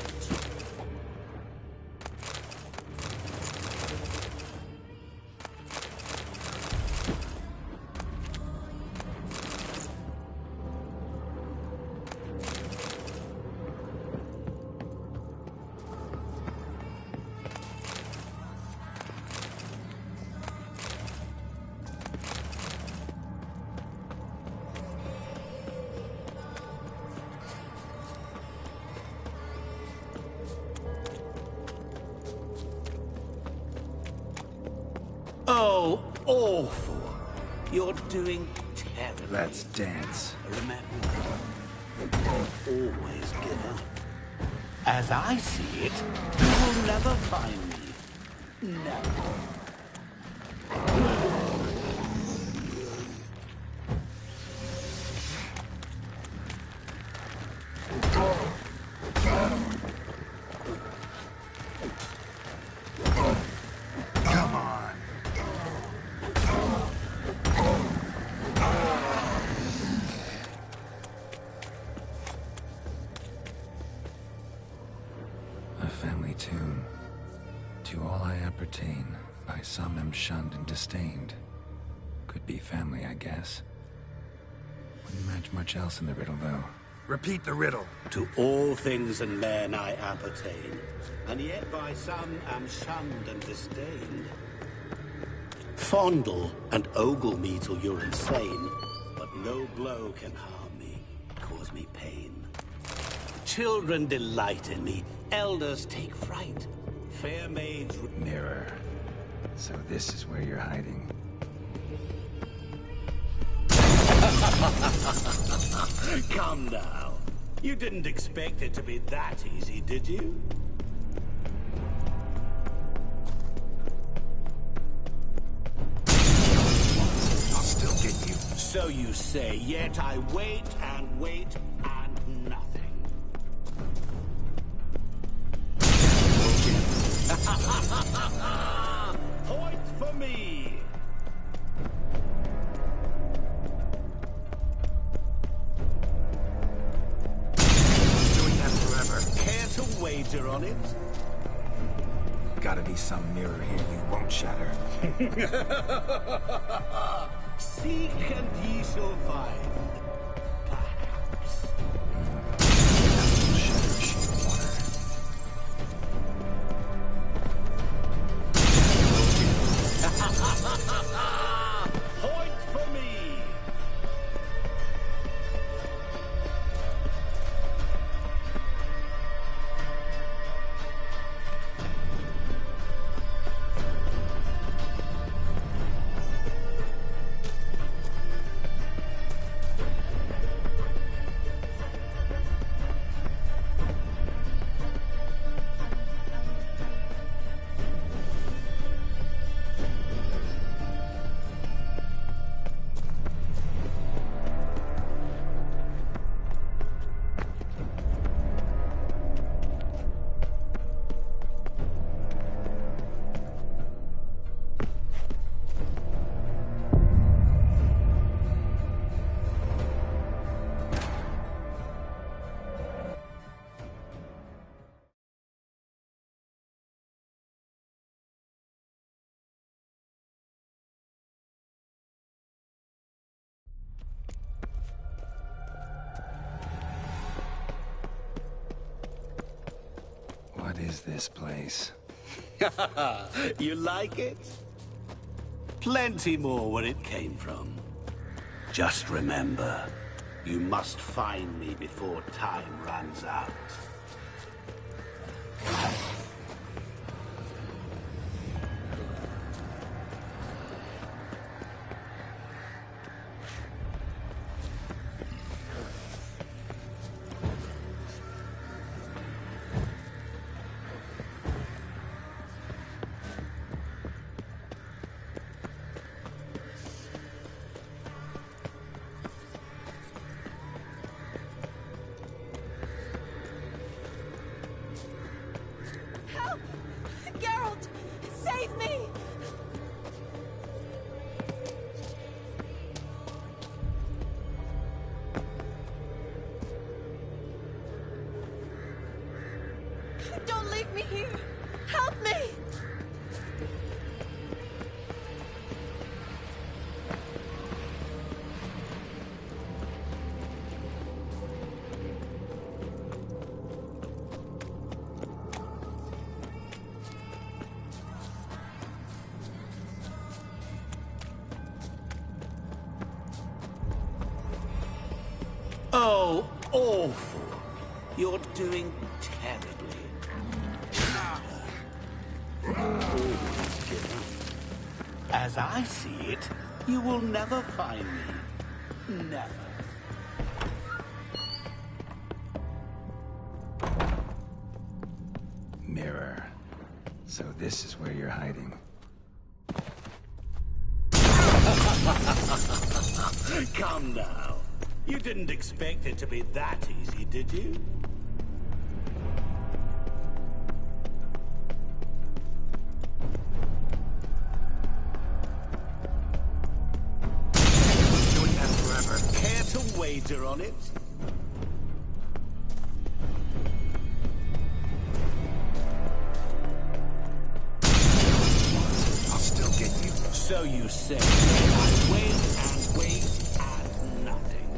Oh, awful. You're doing terribly. Let's dance. Remember, don't always give up. As I see it, you will never find me. Never. Family tune. To all I appertain, by some am shunned and disdained. Could be family, I guess. Wouldn't match much else in the riddle, though. Repeat the riddle. To all things and men I appertain, and yet by some am shunned and disdained. Fondle and ogle me till you're insane, but no blow can harm me, cause me pain. Children delight in me, elders take fright. Fair maids... Mirror. So this is where you're hiding. Come now. You didn't expect it to be that easy, did you? I'll still get you. So you say, yet I wait and wait and nothing. Point for me! Doing that forever. Care to wager on it? Gotta be some mirror here you won't shatter. Seek and ye shall find. Perhaps. Shattered sheet water. Point for me! What is this place? You like it? Plenty more where it came from. Just remember, You must find me before time runs out. Don't leave me here! Help me! Oh, awful. You're doing terribly. As I see it, you will never find me. Never. Mirror. So this is where you're hiding. Come now. You didn't expect it to be that easy, did you? Doing that forever. Care to wager on it? I'll still get you. So you say. I wait and wait and nothing.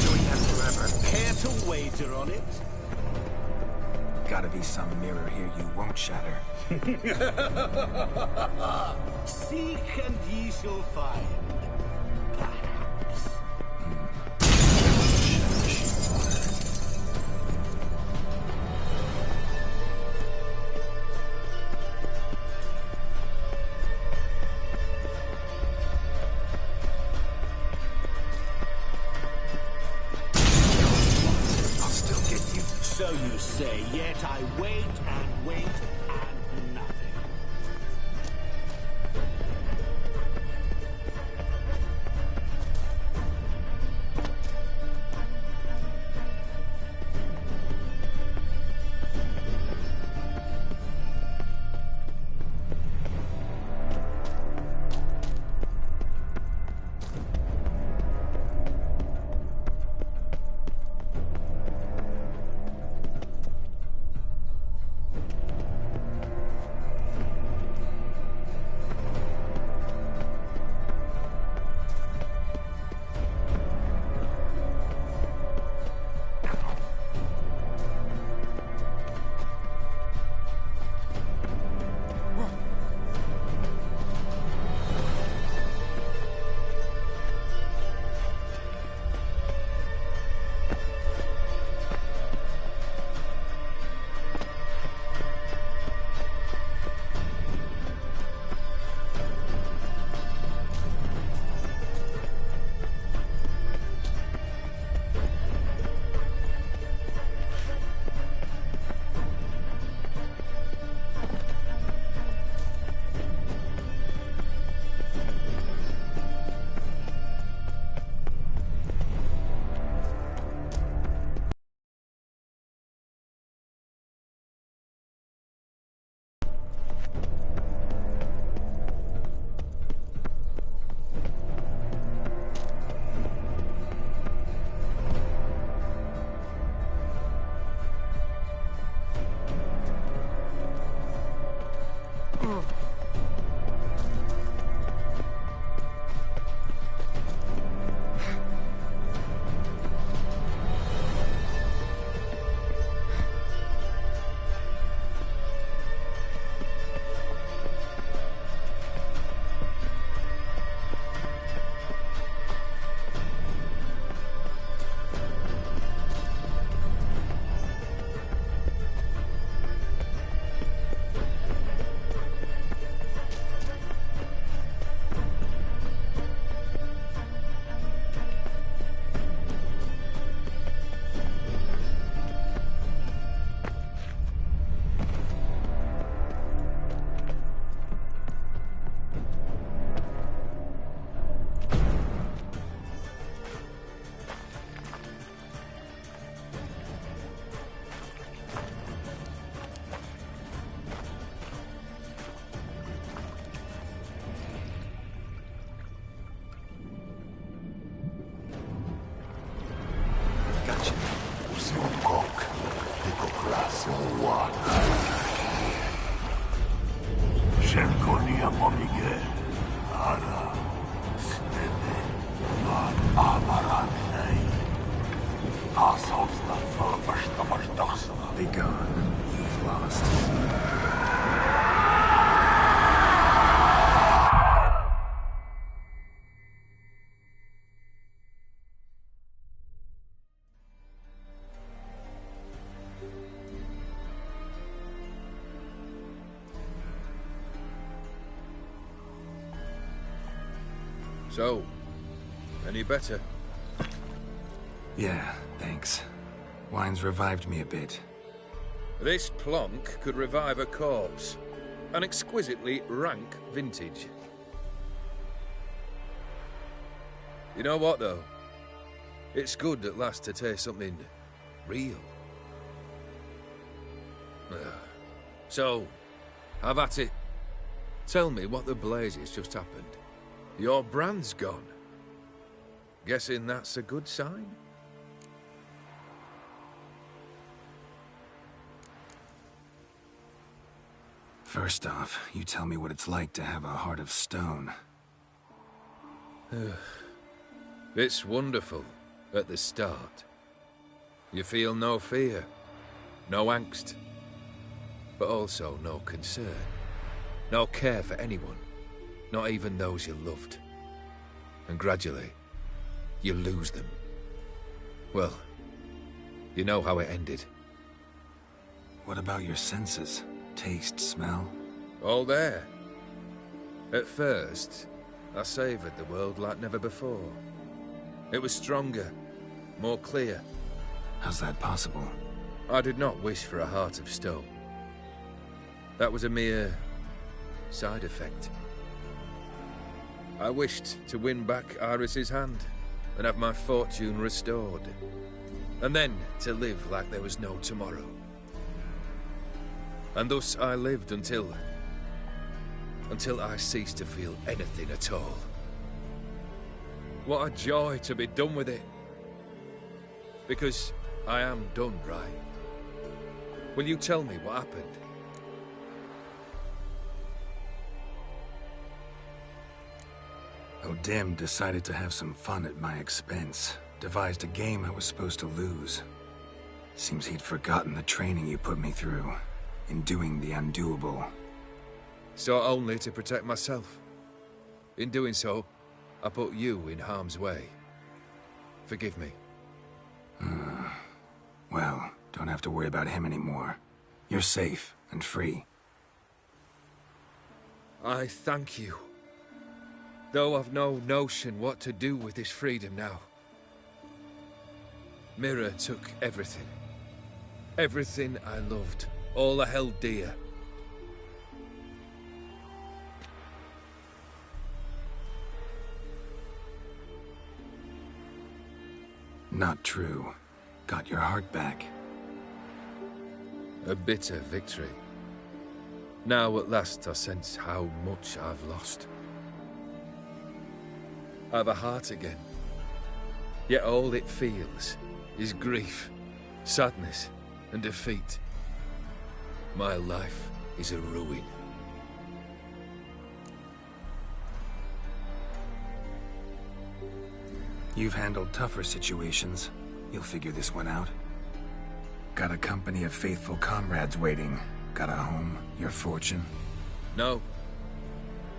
Doing that forever. Care to wager on it? Gotta be some mirror here you won't shatter. Seek and ye shall find. Perhaps. I'll still get you. So you say, yet I wait and wait and nothing. So, any better? Yeah, thanks. Wine's revived me a bit. This plonk could revive a corpse. An exquisitely rank vintage. You know what, though? It's good at last to taste something real. So, have at it. Tell me what the blazes just happened. Your brand's gone. Guessing that's a good sign? First off, you tell me what it's like to have a heart of stone. It's wonderful at the start. You feel no fear, no angst, but also no concern, no care for anyone, not even those you loved. And gradually, you lose them. Well, you know how it ended. What about your senses? Taste, smell? All there. At first, I savoured the world like never before. It was stronger, more clear. How's that possible? I did not wish for a heart of stone. That was a mere side effect. I wished to win back Iris's hand and have my fortune restored. And then to live like there was no tomorrow. And thus I lived until I ceased to feel anything at all. What a joy to be done with it. Because I am done, right? Will you tell me what happened? O'Dim decided to have some fun at my expense. Devised a game I was supposed to lose. Seems he'd forgotten the training you put me through. In doing the undoable. So only to protect myself. In doing so, I put you in harm's way. Forgive me. Well, don't have to worry about him anymore. You're safe and free. I thank you. Though I've no notion what to do with this freedom now. Mira took everything. Everything I loved. All I held dear. Not true. Got your heart back. A bitter victory. Now at last I sense how much I've lost. I've a heart again. Yet all it feels is grief, sadness, and defeat. My life is a ruin. You've handled tougher situations. You'll figure this one out. Got a company of faithful comrades waiting. Got a home, your fortune. No.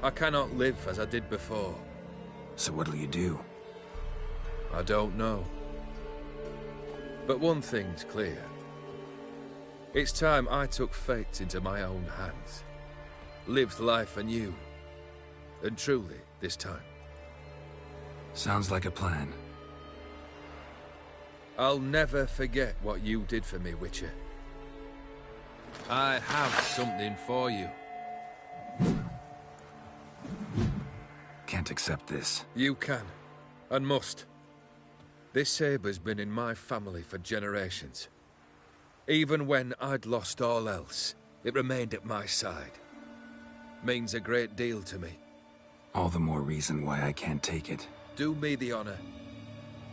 I cannot live as I did before. So what'll you do? I don't know. But one thing's clear. It's time I took fate into my own hands. Lived life anew. And truly, this time. Sounds like a plan. I'll never forget what you did for me, Witcher. I have something for you. Can't accept this. You can, and must. This sabre's been in my family for generations. Even when I'd lost all else, it remained at my side. Means a great deal to me. All the more reason why I can't take it. Do me the honor.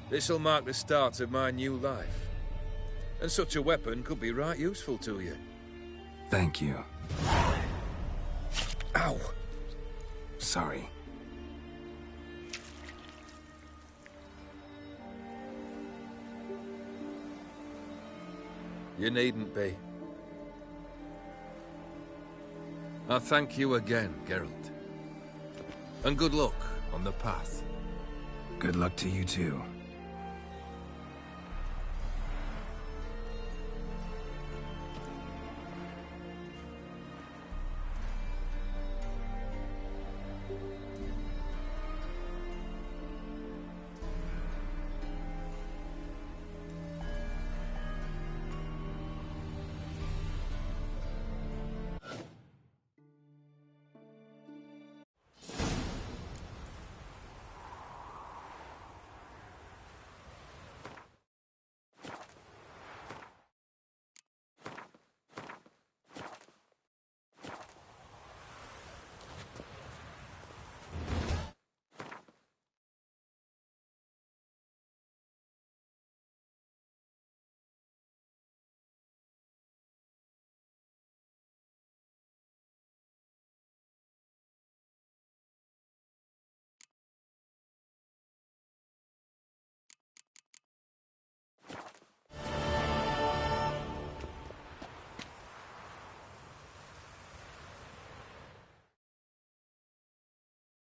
This'll mark the start of my new life. And such a weapon could be right useful to you. Thank you. Ow! Sorry. You needn't be. I thank you again, Geralt. And good luck on the path. Good luck to you too.